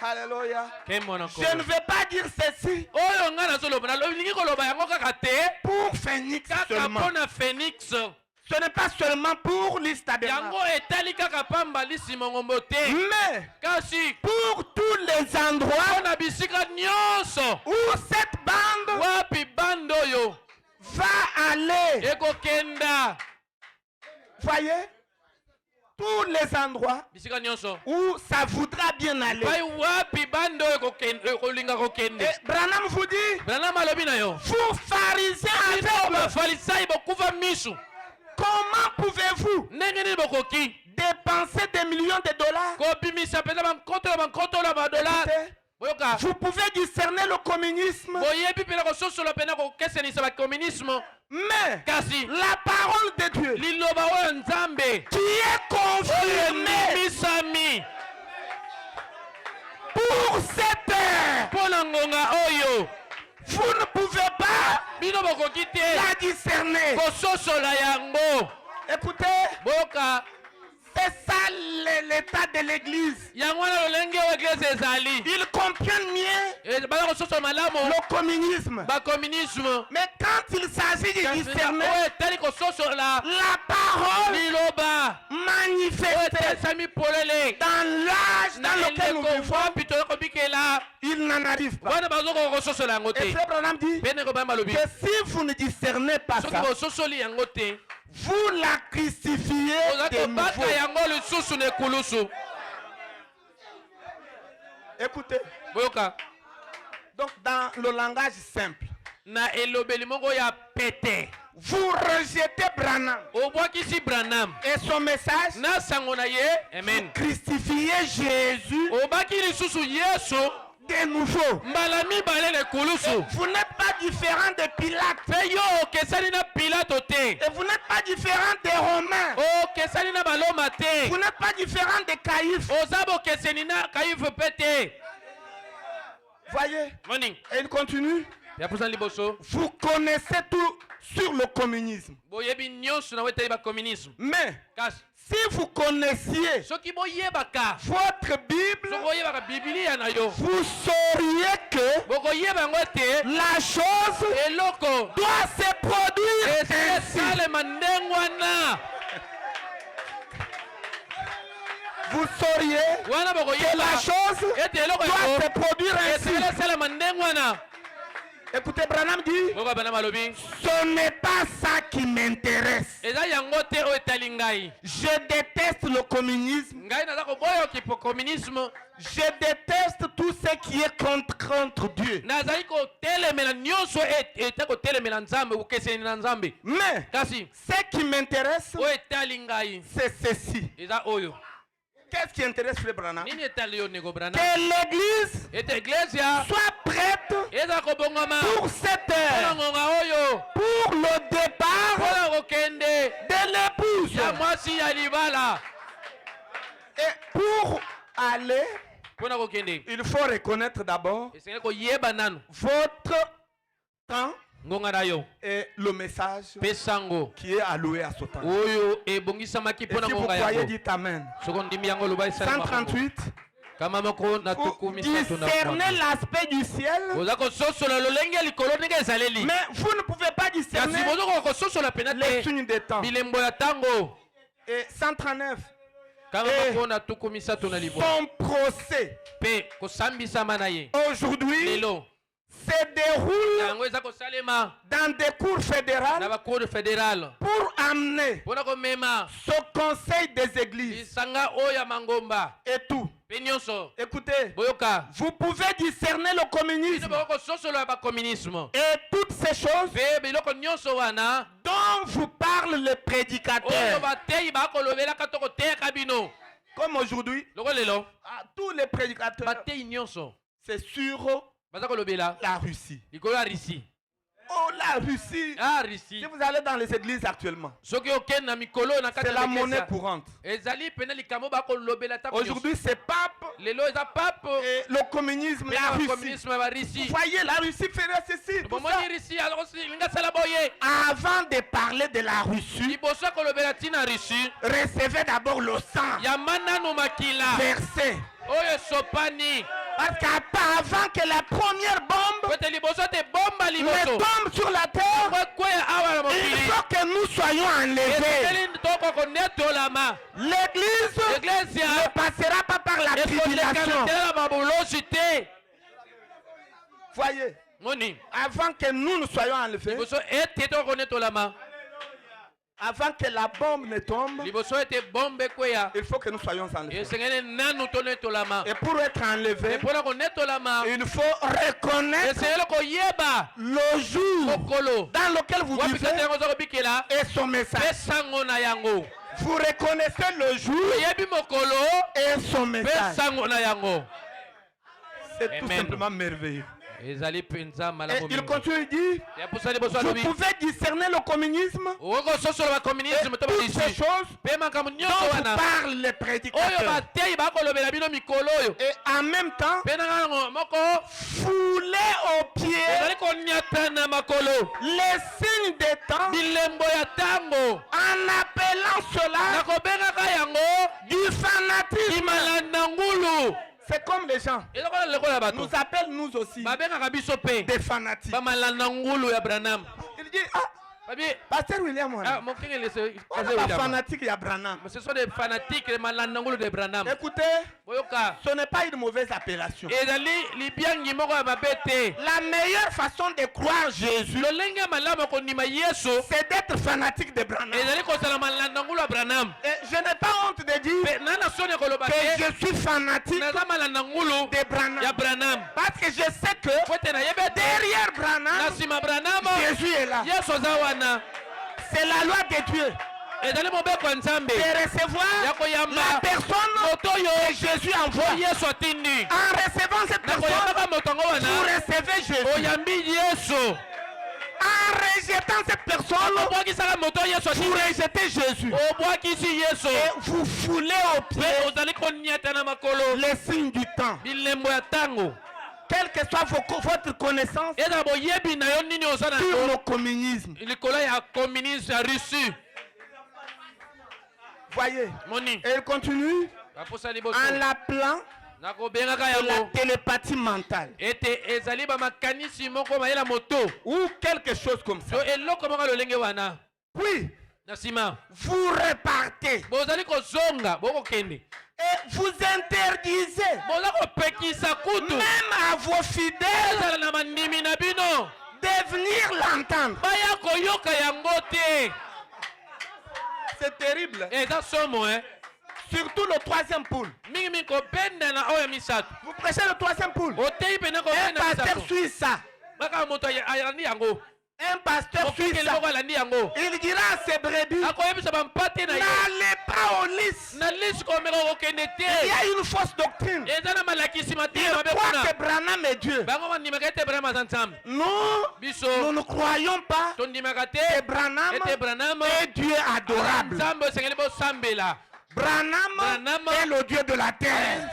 Alléluia. Kemona ko. Je ne vais pas dire ceci Oyo nga na solo nalingi koloba yango kaka te. pour Phoenix Kaka seulement. pona Phoenix. Ce n'est pas seulement pour l'Istabernacle, Yango etali kaka pamba lisimongombo te. mais Kasi pour tous les endroits pona bisika nyonso. où cette bande Wapi bando yo. va aller. Ekokenda. Voyez, tous les endroits Bisika nyonso. où ça voudra bien aller. Pai wapi bando ekolinga kokende. Et Branham vous dit, Branham alobi na yo. vous pharisiens Bino aveugles, bafalisai bokufa misu. comment pouvez-vous Ndenge nini bokoki? dépenser des millions de dollars? Kobimisa penza bankoto na badola. Écoutez, Boyoka. vous pouvez discerner le communisme, Boyebi pena kososola pena kokesenisa bakomunisme. mais Kasi la parole de Dieu liloba oyo Nzambe qui est confirmée misami pour cette terre, pona ngonga oyo vous ne pouvez pas bino bokoki te la discerner. kososola yango. Écoutez, Boyoka c'est ça l'état de l'église. yango wana lolenge oyo eglise ezali. Ils comprennent mieux Baza kososola malamu le communisme. bakomunisme. Mais quand il s'agit de discerner oyo etali kososola la parole liloba oyo manifestée etalisami polele dans l'âge na dans lequel nous eleko vivons, wapi toyokobikela il n'en arrive pas. wana bazokoko kososola yango Et te. Frère Branham dit Pene kobamba lobi que si vous ne discernez pas soki ça, bososoli yango te vous la crucifiez oza de kobaka nouveau. yango lisusu na ekulusu. Écoutez, Boyoka donc dans le langage simple, na elobeli moko ya pete vous rejetez Branham obwakisi Branham et son message, na sango na ye. Amen. crucifiez Jésus Obaki lisusu Yesu de nouveau. mbala mibale na ekulusu. Vous n'êtes pas différent de Pilate Mpe yo okesani na Pilato te. et vous n'êtes pas différent des Romains. Okesani na baloma te. Vous n'êtes pas différent de Caïphe. Oza bokeseni na Kayifu pe te. Voyez, Moni et il continue. ya pusa liboso Vous connaissez tout sur le communisme. boyebi nyonso na wetali bakomunisme. Mais Kasi si vous connaissiez soki boyebaka votre Bible, soki boyebaka bibilia na yo vous sauriez que bokoyeba yango te la chose eloko doit se produire ainsi. esalema ndenge wana. Vous sauriez Wana que bokoyeba la chose ete eloko doit se yango produire ainsi. esalema ndenge wana. Écoutez, Branham dit, Boko bana malobi ce n'est pas ça qui m'intéresse. eza yango te oyo etali ngai. Je déteste le communisme. Ngai naza koboya okipo communisme. Je déteste tout ce qui est contre Dieu. Nazali kotelemela nyonso ete kotelemela Nzambe okeseni na Nzambe. Mais Kasi ce qui m'intéresse, oyo etali ngai c'est ceci. eza oyo. Qu'est-ce qui intéresse Frère Branham? Nini etali yo nego Branham? Que l'église Ete iglesia soit prête eza kobongama pour cette mpona heure, ngonga oyo pour le départ mpona kokende de l'épouse. ya mwasi ya libala. Et pour aller, Mpona kokende il faut reconnaître d'abord esengeli koyeba nanu votre temps et le message qui est alloué à Sotana. Et si vous croyez, dites Amen. 138. Vous discernez l'aspect du ciel, mais vous ne pouvez pas discerner les signes des temps. Et 139. Et son procès aujourd'hui se déroule dans des cours fédérales pour amener ce conseil des églises et tout. Écoutez, vous pouvez discerner le communisme et toutes ces choses dont vous parle le prédicateur. Comme aujourd'hui, tous les prédicateurs, c'est sur la Russie. Oh, la Russie. Si vous allez dans les églises actuellement, c'est la monnaie courante. Aujourd'hui, c'est pape et le communisme, la Russie. Vous voyez, la Russie fait ceci. Avant de parler de la Russie, recevez d'abord le sang versé. Parce qu'avant que la première bombe ne tombe sur la terre, il faut que nous soyons enlevés. L'église ne passera pas par la tribulation. Voyez, avant que nous soyons enlevés, avant que la bombe ne tombe, il faut que nous soyons enlevés. Et pour être enlevé, il faut reconnaître le jour dans lequel vous vivez et son message. Vous reconnaissez le jour et son message. C'est tout simplement merveilleux. Et il continue de dire, vous pouvez discerner le communisme et toutes ces choses dont vous parlent les prédicateurs. Et en même temps, fouler aux pieds les signes des temps en appelant cela du fanatisme. C'est comme les gens nous appellent nous aussi des fanatiques. Il dit, Pasteur William, on est fanatique de Branham. Ce sont des fanatiques de Branham. Écoutez, ce n'est pas une mauvaise appellation. La meilleure façon de croire Jésus, c'est d'être fanatique de Branham. Et je n'ai pas honte de dire que je suis fanatique de Branham. Parce que je sais que derrière Branham, Jésus est là. C'est la loi de Dieu de recevoir la personne que Jésus envoie. En recevant cette personne, vous recevez Jésus. En rejetant cette personne, vous rejetez Jésus. Et vous foulez au pied les signes du temps. Quelle que soit votre connaissance sur le communisme. Voyez, et il continue en l'appelant la télépathie mentale ou quelque chose comme ça. Oui, vous repartez et vous interdisez même à vos fidèles de venir l'entendre. C'est terrible. Surtout le troisième poule. Vous prêchez le troisième poule. Un pasteur suit ça. Un pasteur suit ça. Il dira à ses brebis, n'allez pas au lys. Il y a une fausse doctrine. Il croit que Branham est Dieu. Nous ne croyons pas que Branham est Dieu adorable. Branham est le Dieu de la terre.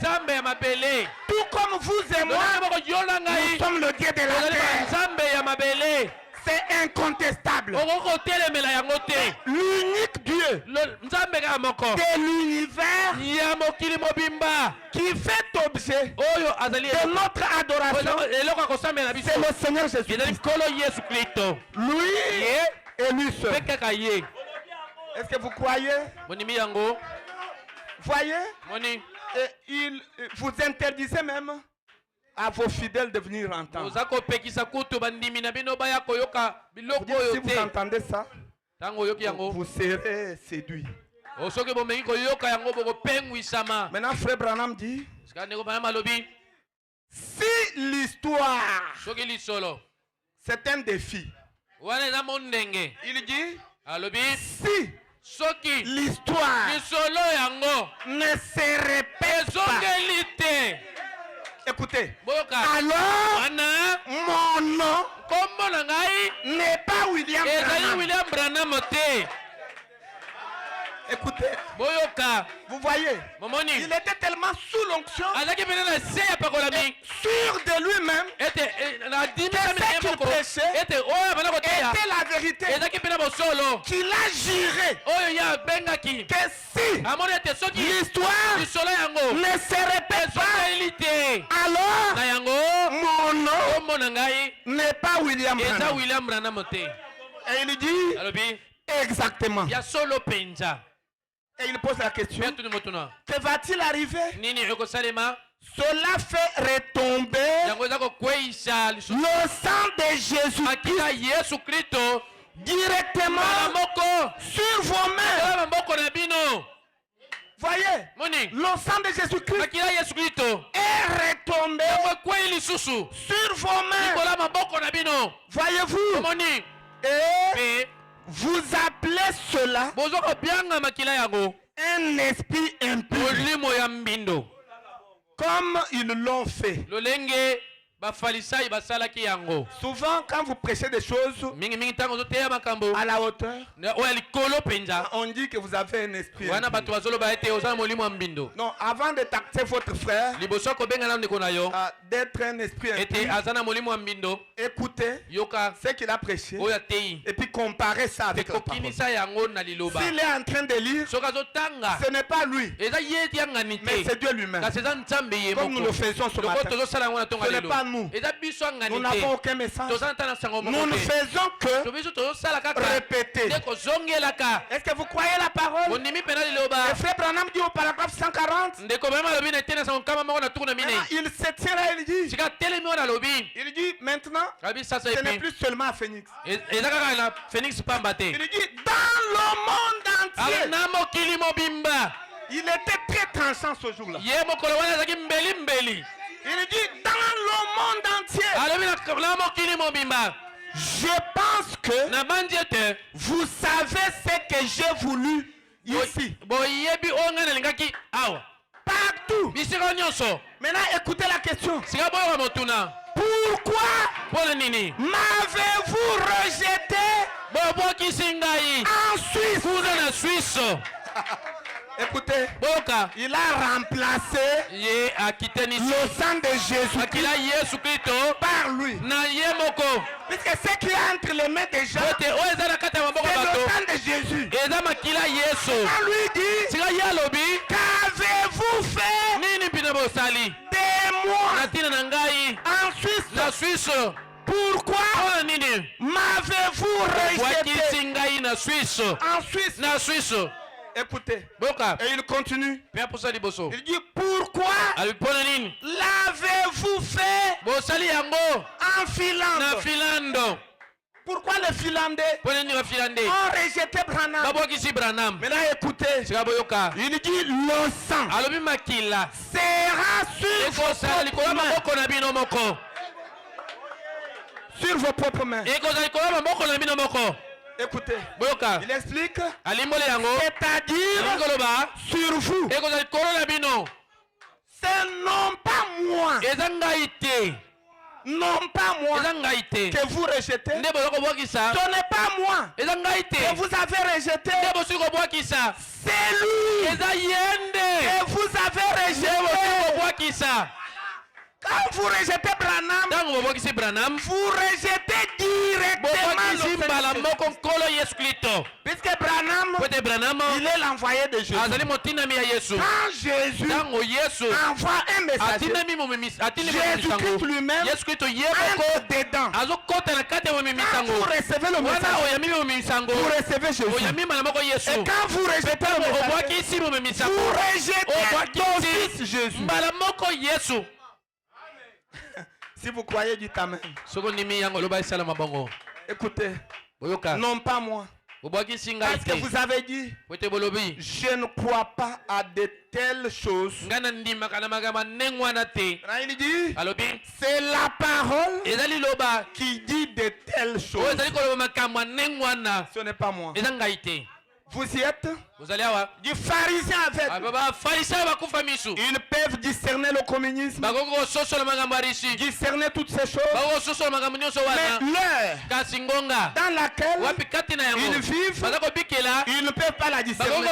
Tout comme vous et moi, nous sommes le Dieu de la terre. C'est incontestable. L'unique Dieu de l'univers qui fait objet de notre adoration, c'est le Seigneur Jésus-Christ. Lui et lui seul. Est-ce que vous croyez? Voyez? Et vous interdisez même à vos fidèles de venir entendre. Si vous entendez ça, vous serez séduits. Maintenant, Frère Branham dit, si l'histoire, c'est un défi, il dit, si l'histoire ne se répète pas, écoutez, alors mon nom n'est pas William Branham. Écoutez, vous voyez, il était tellement sous l'onction, sûr de lui-même, que ce qu'il prêchait était la vérité, qu'il a juré que si l'histoire ne se répète pas, alors mon nom n'est pas William Branham. Et il dit exactement. Et il pose la question, que va-t-il arriver? Cela fait retomber le sang de Jésus-Christ directement sur vos mains. Voyez, le sang de Jésus-Christ est retombé sur vos mains. Voyez-vous? Et vous appelez cela un esprit impur, comme ils l'ont fait. Souvent, quand vous prêchez des choses à la hauteur, on dit que vous avez un esprit impur. Non, avant de taxer votre frère d'être un esprit impur, écoutez ce qu'il a prêché et puis comparez ça avec la parole. S'il est en train de lire, ce n'est pas lui, mais c'est Dieu lui-même. Comme nous le faisons ce matin, ce n'est pas nous. Nous n'avons aucun message. Nous ne faisons que répéter. Est-ce que vous croyez la parole? Le frère Branham dit au paragraphe 140, il s'étire et il dit maintenant, ce n'est plus seulement à Phoenix. Il dit dans le monde entier. Il était très tranchant ce jour-là. Il dit dans le monde entier. Je pense que vous savez ce que j'ai voulu ici. Partout. Maintenant, écoutez la question. Pourquoi m'avez-vous rejeté en Suisse? Écoutez, il a remplacé le sang de Jésus par lui. Puisque ce qui est entre les mains des gens, c'est le sang de Jésus. On lui dit, qu'avez-vous fait des mois en Suisse? Pourquoi m'avez-vous rejeté en Suisse? Écoutez, et il continue. Il dit pourquoi l'avez-vous fait en Finlande? Pourquoi les Finlandais ont rejeté Branham? Maintenant écoutez, il dit le sang sera sur vos propres mains. Écoutez, il explique, c'est-à-dire sur vous. C'est non pas moi, que vous rejetez. Ce n'est pas moi que vous avez rejeté. C'est lui que vous avez rejeté. Quand vous rejetez Branham, Branham, vous rejetez directement puisque Branham, il est l'envoyé de Jésus. Quand Jésus envoie un messager, Jésus-Christ lui-même entre dedans. Quand vous recevez le message, vous recevez Jésus. Et quand vous rejetez le message, vous rejetez ton fils Jésus. Si vous croyez, dites Amen. Écoutez, non pas moi. Parce que vous avez dit, je ne crois pas à de telles choses. Il dit, c'est la parole qui dit de telles choses. Ce n'est pas moi. Vous y êtes? Du pharisien avec. Ils peuvent discerner le communisme, discerner toutes ces choses. Mais l'heure dans laquelle ils vivent, ils ne peuvent pas la discerner.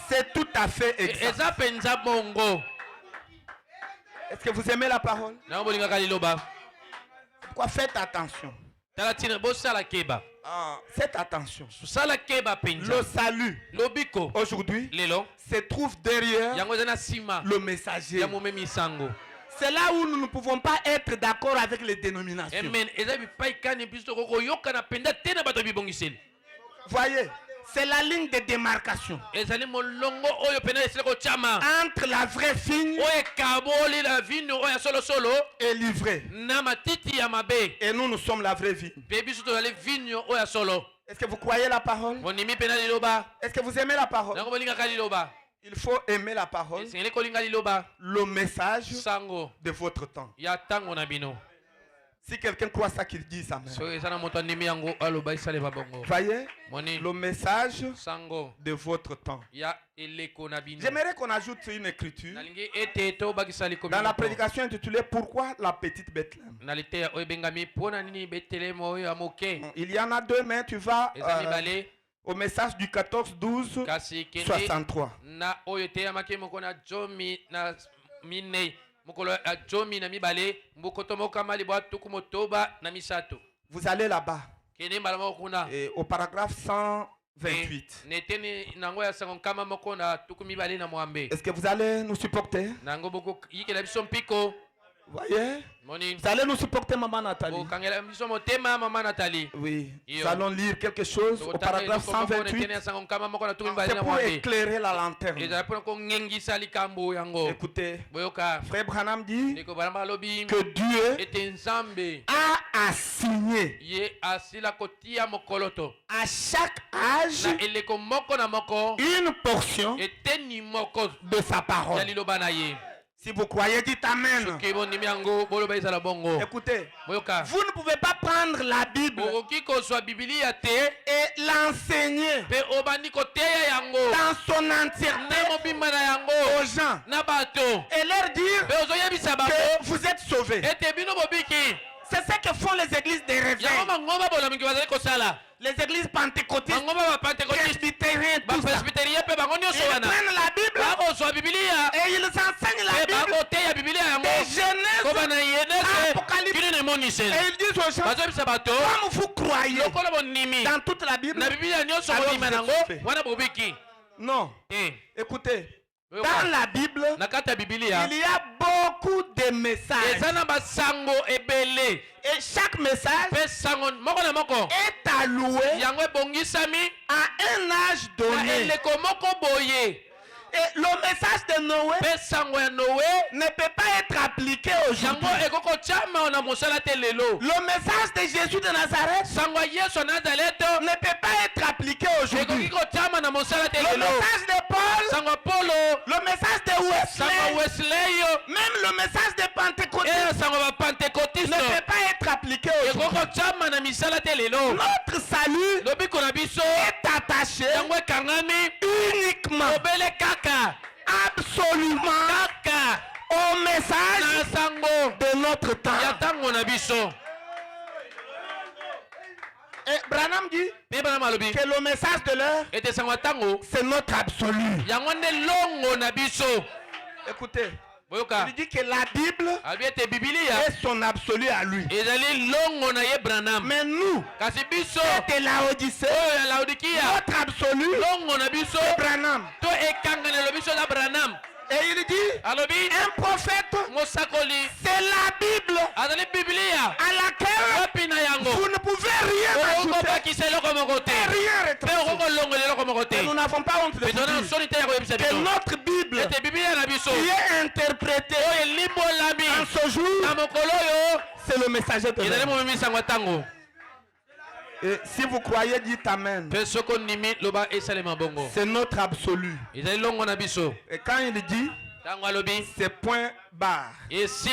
C'est tout à fait exact. Est-ce que vous aimez la parole? Pourquoi faites attention? Faites attention. Le salut aujourd'hui se trouve derrière le messager. C'est là où nous ne pouvons pas être d'accord avec les dénominations. Voyez, c'est la ligne de démarcation entre la vraie vigne et l'ivrée. Et nous sommes la vraie vigne. Est-ce que vous croyez la parole? Est-ce que vous aimez la parole? Il faut aimer la parole, le message de votre temps. Si quelqu'un croit ça, qu'il dise Amen. Voyez, le message de votre temps. J'aimerais qu'on ajoute une écriture dans la prédication intitulée Pourquoi la petite Bethléem. Il y en a deux, mais tu vas au message du 14-12 63. Vous allez là-bas et au paragraphe 128. Est-ce que vous allez nous supporter? Voyez? Vous allez nous supporter, Maman Nathalie. Oui, nous allons lire quelque chose au paragraphe 128. C'est pour éclairer la lanterne. Écoutez, Frère Branham dit que Dieu a assigné à chaque âge une portion de sa parole. Si vous croyez, dites Amen. Écoutez, vous ne pouvez pas prendre la Bible et l'enseigner dans son entièreté aux gens et leur dire que vous êtes sauvés. C'est ce que font les églises des réveils. Les églises pentecôtistes, presbytériens, tout ça. Ils prennent la Bible et ils enseignent la Bible de Genèse à Apocalypse. Et ils disent aux gens, comme vous croyez dans toute la Bible, alors vous êtes sauvés. Non. Écoutez. Dans la Bible, il y a beaucoup de messages. Et chaque message est alloué à un âge donné. Et le message de Noé ne peut pas être appliqué aujourd'hui. Le message de Jésus de Nazareth ne peut pas être appliqué aujourd'hui. Le message de Paul, le message de Wesley, même le message de Pentecôtiste ne peut pas être appliqué aujourd'hui. Notre salut est attaché uniquement, absolument, au message de notre temps. Et Branham dit que le message de l'heure, c'est notre absolu. Écoutez, Il dit que la Bible est son absolu à lui. Mais nous, de Laodicée, notre absolu, c'est Branham. Et il dit, un prophète, c'est la Bible à laquelle vous ne pouvez rien ajouter et rien retracer. Et nous n'avons pas honte de dire que notre Bible qui est interprétée en ce jour, c'est le messager de Dieu. Et si vous croyez, dites Amen. C'est notre absolu. Et quand il dit, c'est point barre. Et si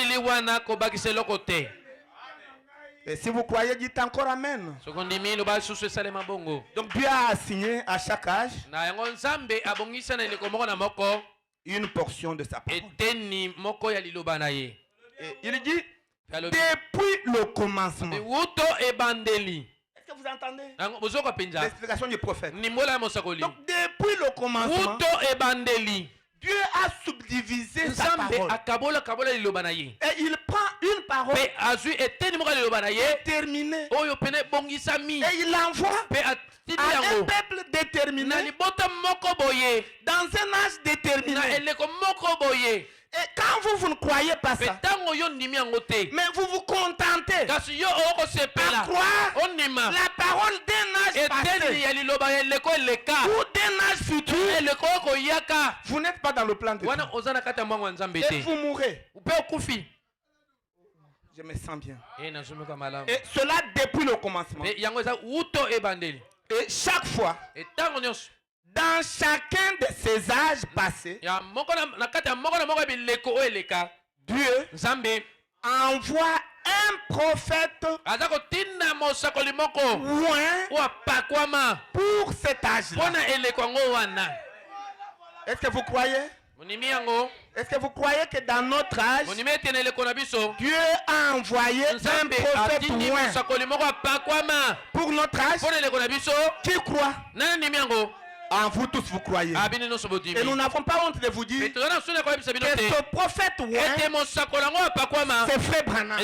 vous croyez, dites encore Amen. Donc Dieu a assigné à chaque âge une portion de sa parole. Et il dit, depuis le commencement. Est-ce que vous entendez l'explication du prophète? Donc depuis le commencement, Dieu a subdivisé sa parole. Et il prend une parole déterminée et il l'envoie à un peuple déterminé dans un âge déterminé. Et quand vous ne croyez pas ça, mais vous vous contentez à croire la parole d'un âge passé ou d'un âge futur, vous n'êtes pas dans le plan de Dieu. Et vous mourrez. Je me sens bien. Et cela depuis le commencement. Et chaque fois, dans chacun de ces âges passés, Dieu envoie un prophète pour cet âge-là. Est-ce que vous croyez? Est-ce que vous croyez que dans notre âge, Dieu a envoyé un prophète pour notre âge? Qui croit? En vous tous vous croyez. Et nous n'avons pas honte de vous dire que ce prophète c'est Frère Branham.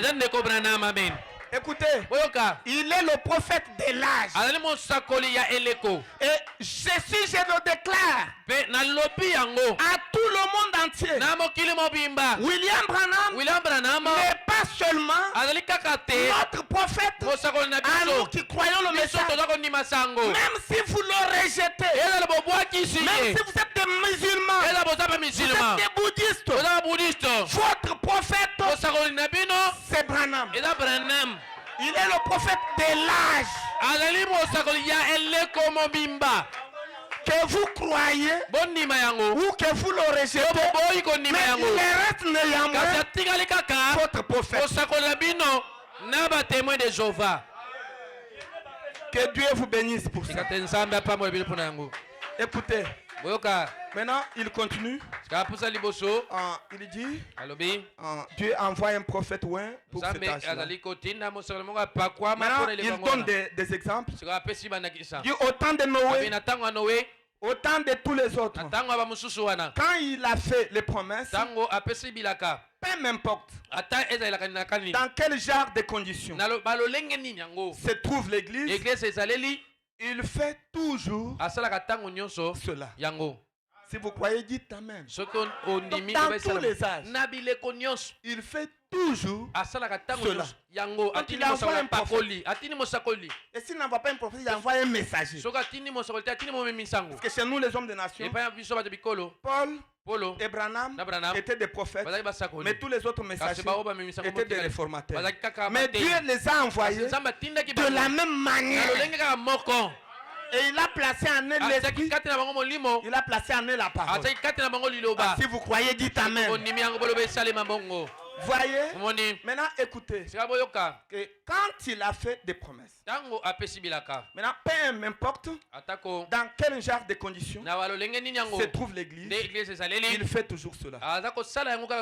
Écoutez, il est le prophète de l'âge. Et je le déclare à tout le monde entier. William Branham n'est pas seulement notre prophète à nous qui croyons le message. Même si vous le rejetez, même si vous êtes des musulmans, vous êtes des bouddhistes, votre prophète c'est Branham. Il est le prophète de l'âge. Que vous croyez ou que vous le rejetez, mais il reste néanmoins votre prophète. Que Dieu vous bénisse pour ça. Écoutez, maintenant il continue. Il dit, Dieu envoie un prophète loin pour cet âge-là. Maintenant il donne des exemples. Dieu au temps de Noé, au temps de tous les autres, quand il a fait les promesses, peu m'importe dans quel genre de conditions se trouve l'église, il fait toujours cela. Si vous croyez, dites Amen. Donc, dans tous les âges, il fait toujours cela. Donc il envoie un prophète. Et s'il n'envoie pas un prophète, il envoie un messager. Parce que chez nous, les hommes des nations, Paul et Branham étaient des prophètes, mais tous les autres messagers étaient des réformateurs. Mais Dieu les a envoyés de la même manière. Et il a placé en eux l'esprit. Il a placé en eux la parole. Si vous croyez, dites Amen. Voyez, maintenant écoutez, que quand il a fait des promesses, maintenant peu m'importe dans quel genre de conditions se trouve l'église, il fait toujours cela.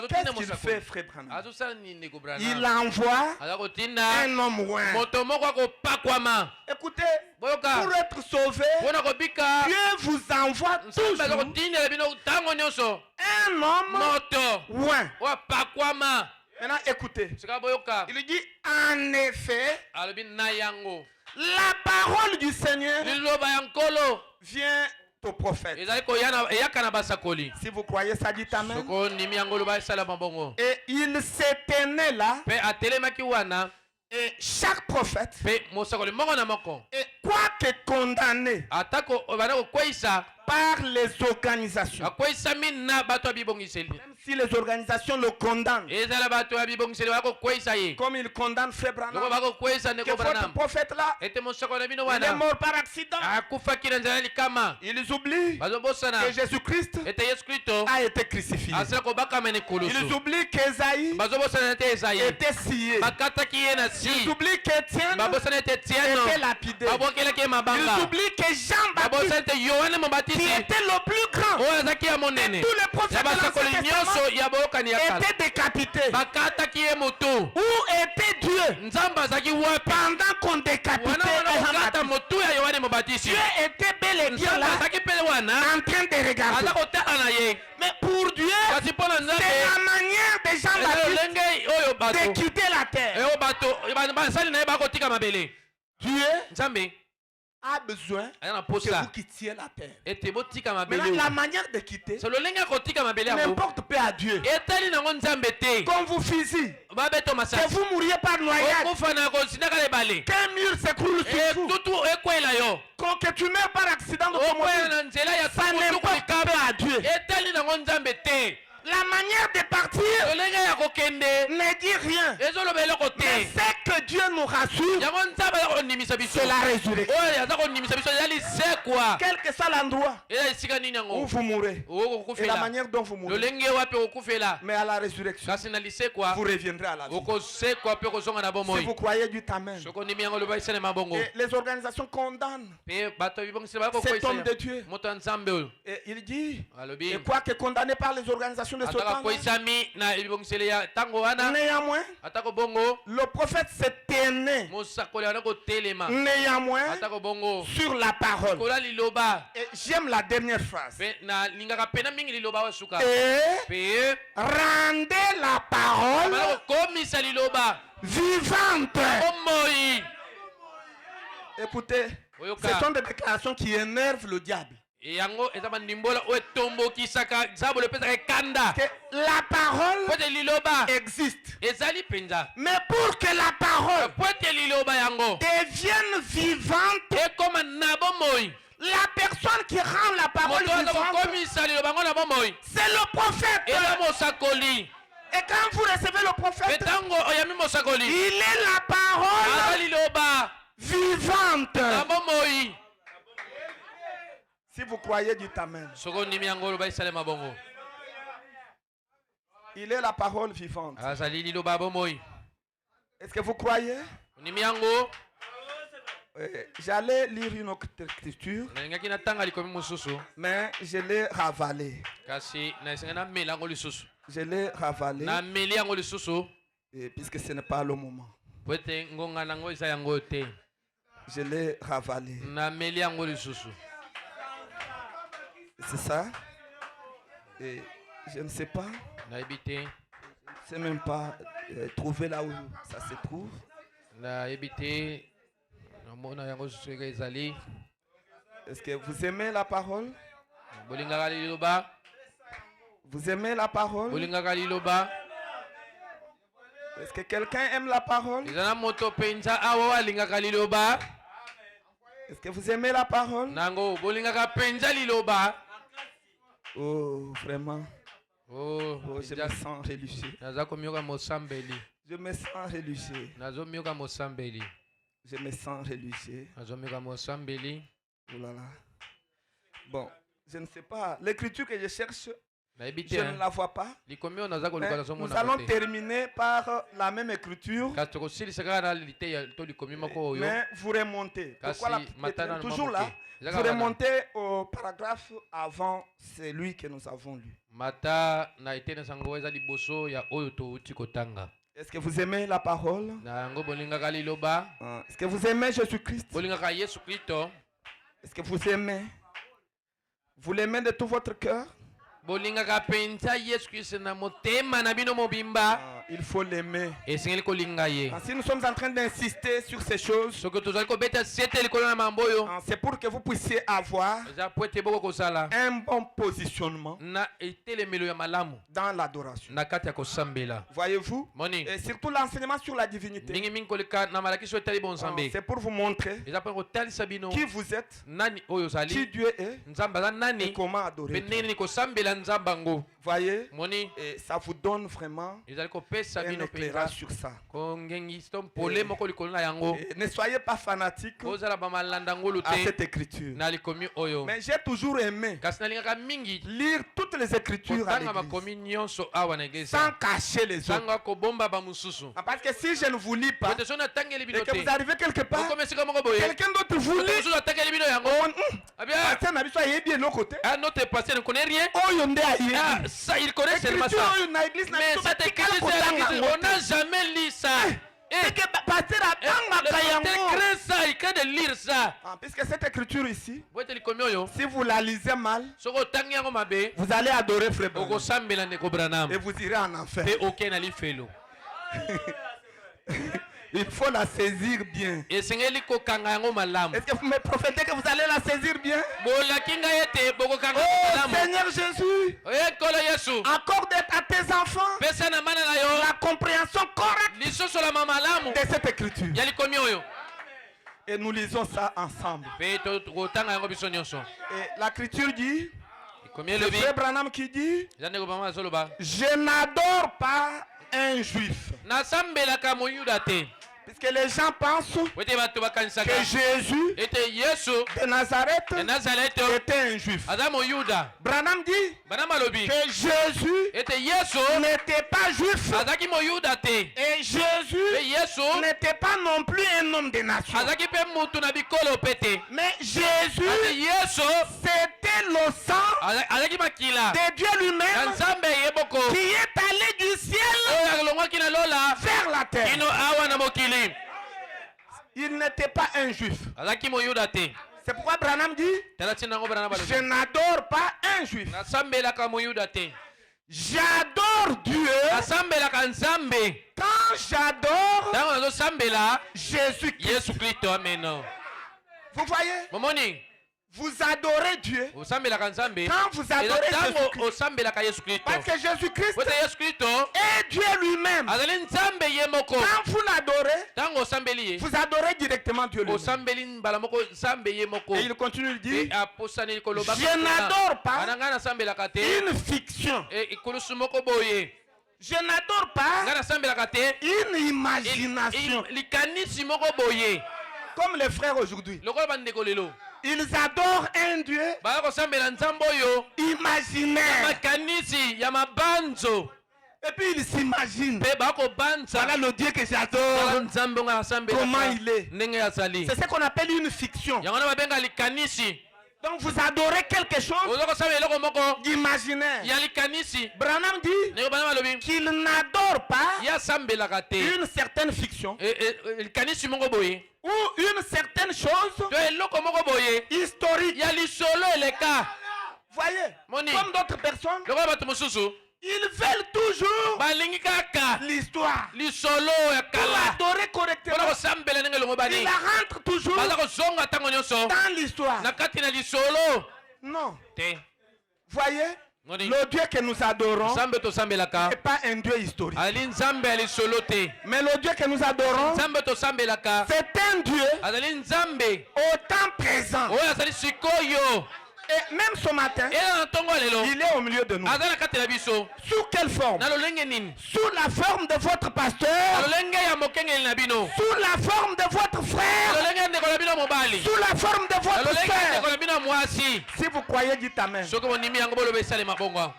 Qu'est-ce qu'il fait, Frère Branham? Il envoie un homme loin. Écoutez, pour être sauvé, Dieu vous envoie toujours un homme ouin. Maintenant, écoutez. Il dit en effet, la parole du Seigneur vient au prophète. Si vous croyez ça, dites amen. Et il s'était né là. Et chaque prophète, et quoique condamné par les organisations, même si les organisations le condamnent, comme il condamne Frère Branham, que votre prophète là, il est mort par accident. Ils oublient que Jésus-Christ a été crucifié. Ils oublient qu'Ésaïe était scié. Ils oublient qu'Étienne était lapidé. Ils oublient que Jean-Baptiste, qui était le plus grand de tous les prophètes de l'Ancien Testament, était décapité. Où était Dieu pendant qu'on décapitait Jean-Baptiste? Dieu était bel et bien là en train de regarder. Mais pour Dieu, c'est la manière de Jean-Baptiste de quitter la terre. Dieu a besoin que vous quittiez la terre. Maintenant, la manière de quitter n'importe peu à Dieu. Comme vous fusille, que vous mouriez par noyade, qu'un mur s'écroule sur vous, que tu meurs par accident d'automobile, ça n'importe peu à Dieu. La manière de partir ne dit rien. Mais c'est que Dieu nous rassure, c'est la résurrection. Quel que soit l'endroit où vous mourrez et la manière dont vous mourrez, mais à la résurrection, vous reviendrez à la vie. Si vous croyez du amen. Et les organisations condamnent cet homme de Dieu. Et il dit, et quoi que condamné par les organisations de ce temps, néanmoins, le prophète s'est né néanmoins sur la parole. Et j'aime la dernière phrase. Et rendez la parole vivante. Écoutez, ce sont des déclarations qui énervent le diable. Que la parole existe. Mais pour que la parole devienne vivante, la personne qui rend la parole vivante, c'est le prophète. Et quand vous recevez le prophète, il est la parole vivante. Si vous croyez du amen. Il est la parole vivante. Est-ce que vous croyez? J'allais lire une autre écriture, mais je l'ai ravalée. Je l'ai ravalée, puisque ce n'est pas le moment. Je l'ai ravalée. C'est ça. Et je ne sais pas. Je ne sais même pas trouver là où ça se trouve. Est-ce que vous aimez la parole? Vous aimez la parole? Est-ce que quelqu'un aime la parole? Est-ce que vous aimez la parole? Oh, vraiment. Oh, je me sens religieux. Je me sens religieux. Je me sens religieux. Oh là là. Bon, je ne sais pas. L'écriture que je cherche, je ne la vois pas. Mais nous allons terminer par la même écriture. Mais vous remontez. Pourquoi toujours là? Vous remontez au paragraphe avant celui que nous avons lu. Est-ce que vous aimez la parole? Est-ce que vous aimez Jésus-Christ? Est-ce que vous aimez? Vous l'aimez de tout votre cœur? Il faut l'aimer. Si nous sommes en train d'insister sur ces choses, c'est pour que vous puissiez avoir un bon positionnement dans l'adoration. Voyez-vous? Et surtout l'enseignement sur la divinité. C'est pour vous montrer qui vous êtes, qui Dieu est et comment adorer Dieu. Voyez, et ça vous donne vraiment un éclairage sur ça. Et ne soyez pas fanatiques à cette écriture. Mais j'ai toujours aimé lire toutes les écritures à l'église sans cacher les autres. Parce que si je ne vous lis pas et que vous arrivez quelque part, quelqu'un d'autre vous lit, notre pasteur ne connaît rien. Ça, il connaît seulement ça. Mais cette église, on n'a jamais lu ça. Il craint de lire ça. Puisque cette écriture ici, si vous la lisez mal, vous allez adorer Frère Branham et vous irez en enfer. Il faut la saisir bien. Est-ce que vous me promettez que vous allez la saisir bien? Oh Seigneur Jésus, accorde à tes enfants la compréhension correcte de cette écriture. Et nous lisons ça ensemble. Et l'écriture dit, c'est Frère Branham qui dit, je n'adore pas un juif. Puisque les gens pensent que Jésus de Nazareth était un juif. Branham dit que Jésus n'était pas juif. Et Jésus n'était pas non plus un homme de nation. Mais Jésus, c'était le sang de Dieu lui-même qui est allé du ciel vers la terre. Il n'était pas un juif. C'est pourquoi Branham dit, je n'adore pas un juif. J'adore Dieu quand j'adore Jésus-Christ. Vous voyez? Vous adorez Dieu quand vous adorez Jésus-Christ. Parce que Jésus-Christ est Dieu lui-même. Quand vous l'adorez, vous adorez directement Dieu lui-même. Et il continue de dire, je n'adore pas une fiction. Je n'adore pas une imagination. Comme les frères aujourd'hui. Ils adorent un Dieu imaginaire. Et puis ils s'imaginent. Voilà le Dieu que j'adore. Comment il est. C'est ce qu'on appelle une fiction. Donc vous adorez quelque chose d'imaginaire. Branham dit qu'il n'adore pas une certaine fiction ou une certaine chose historique. Voyez, comme d'autres personnes, ils veulent toujours l'histoire pour adorer correctement. Ils la rentrent toujours dans l'histoire. Non. Voyez, le Dieu que nous adorons n'est pas un Dieu historique. Mais le Dieu que nous adorons, c'est un Dieu au temps présent. Et même ce matin, il est au milieu de nous. Sous quelle forme? Sous la forme de votre pasteur, sous la forme de votre frère, sous la forme de votre sœur. Si vous croyez, dites Amen.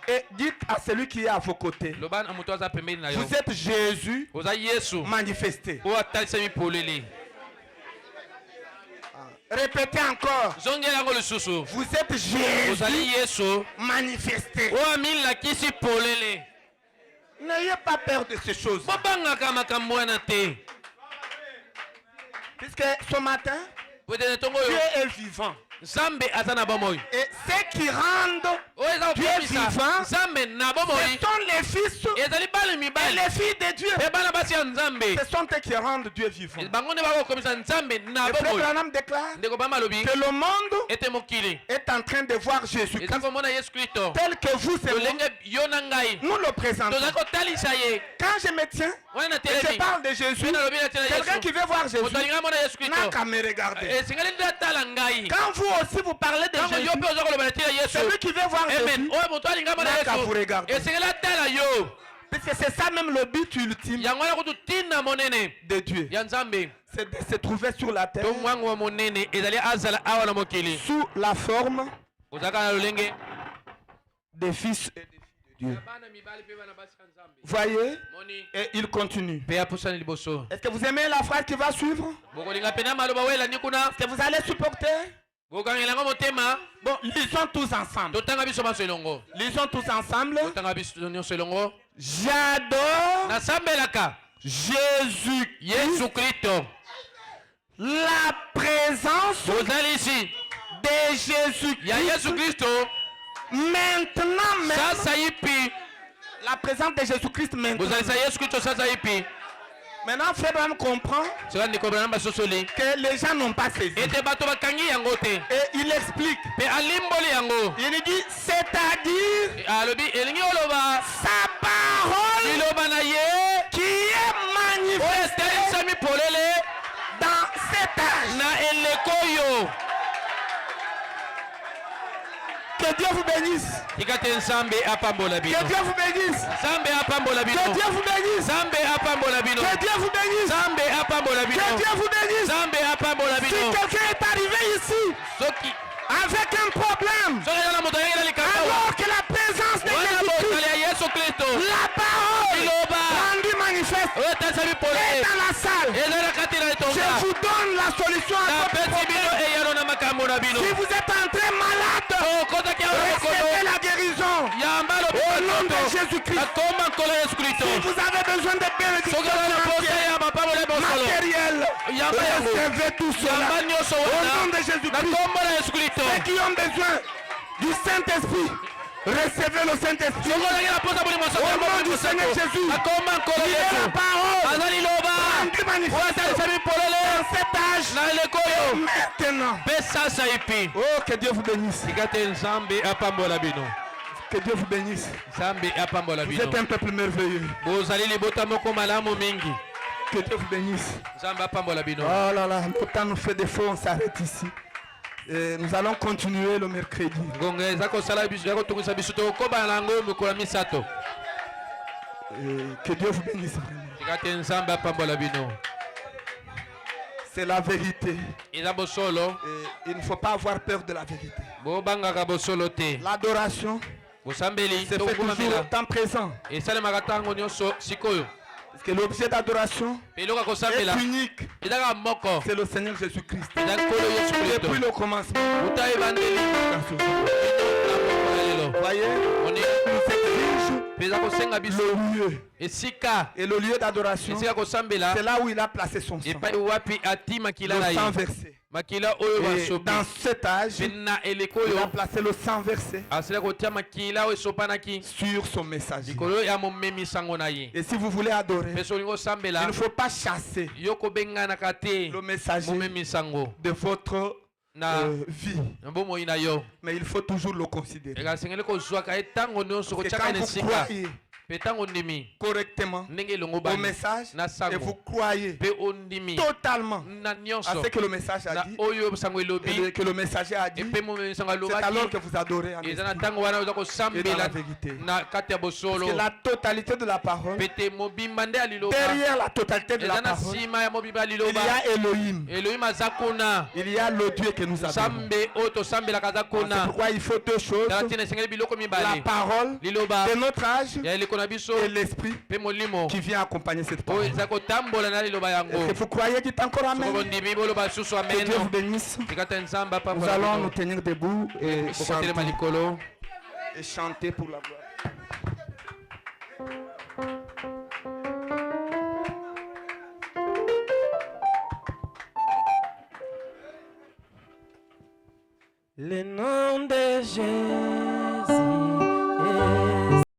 Et dites à celui qui est à vos côtés, vous êtes Jésus manifesté. Répétez encore. Vous êtes Jésus manifesté. N'ayez pas peur de ces choses. Puisque ce matin, Dieu est vivant. Et ceux qui rendent Dieu vivant, ce sont les fils et les filles de Dieu. Ce sont eux qui rendent Dieu vivant. Le frère Branham déclare que le monde est en train de voir Jésus-Christ tel que vous et moi, nous le présentons. Quand je me tiens et je parle de Jésus, quelqu'un qui veut voir Jésus n'a qu'à me regarder. Quand vous aussi vous parlez de Jésus, celui qui veut voir Jésus n'a qu'à vous regarder. Parce que c'est ça même le but ultime de Dieu. C'est de se trouver sur la terre sous la forme des fils et des filles de Dieu. Voyez, et il continue. Est-ce que vous aimez la phrase qui va suivre? Est-ce que vous allez supporter? Bon, lisons tous ensemble. Lisons tous ensemble. J'adore Jésus-Christ. La présence de Jésus-Christ. Maintenant même. La présence de Jésus-Christ maintenant. Maintenant, Frère Branham comprend que les gens n'ont pas saisi. Et il explique. Il dit, c'est-à-dire sa parole qui est manifestée dans cet âge. Que Dieu vous bénisse. Que Dieu vous bénisse. Que Dieu vous bénisse. Que Dieu vous bénisse. Que Dieu vous bénisse. Si quelqu'un est arrivé ici avec un problème, alors que la présence de Jésus-Christ, la parole rendue manifeste, est dans la salle, je vous donne la solution à votre problème. Si vous êtes entré malade, recevez la guérison au nom de Jésus-Christ. Si vous avez besoin de bénédictions matérielles, recevez tout cela au nom de Jésus-Christ. Ceux qui ont besoin du Saint-Esprit, recevez le Saint-Esprit au nom du Seigneur Jésus. Il est la parole rendue manifeste dans cet âge maintenant. Oh, que Dieu vous bénisse. Que Dieu vous bénisse. Vous êtes un peuple merveilleux. Que Dieu vous bénisse. Oh là là, le temps nous fait défaut, on s'arrête ici. Et nous allons continuer le mercredi. Que Dieu vous bénisse vraiment. C'est la vérité. Et il ne faut pas avoir peur de la vérité. L'adoration se fait toujours au temps présent. Parce que l'objet d'adoration est unique. C'est le Seigneur Jésus-Christ. Depuis le commencement. Voyez, nous exige le lieu. Et le lieu d'adoration, c'est là où il a placé son sang. Le sang versé. Et dans cet âge, il a placé le sang versé sur son messager. Et si vous voulez adorer, il ne faut pas chasser le messager de votre vie. Mais il faut toujours le considérer. Parce que quand vous croyez correctement au message et vous croyez totalement à ce que le message a dit et que le messager a dit, c'est alors que vous adorez en esprit et dans la vérité. Parce que la totalité de la parole, derrière la totalité de la parole, il y a Elohim. Il y a le Dieu que nous adorons. C'est pourquoi il faut deux choses: la parole de notre âge et l'esprit qui vient accompagner cette parole. Est-ce que vous croyez qu'il est encore amen? Que Dieu vous bénisse. Nous allons nous tenir debout et chanter pour la gloire. Le nom de Jésus.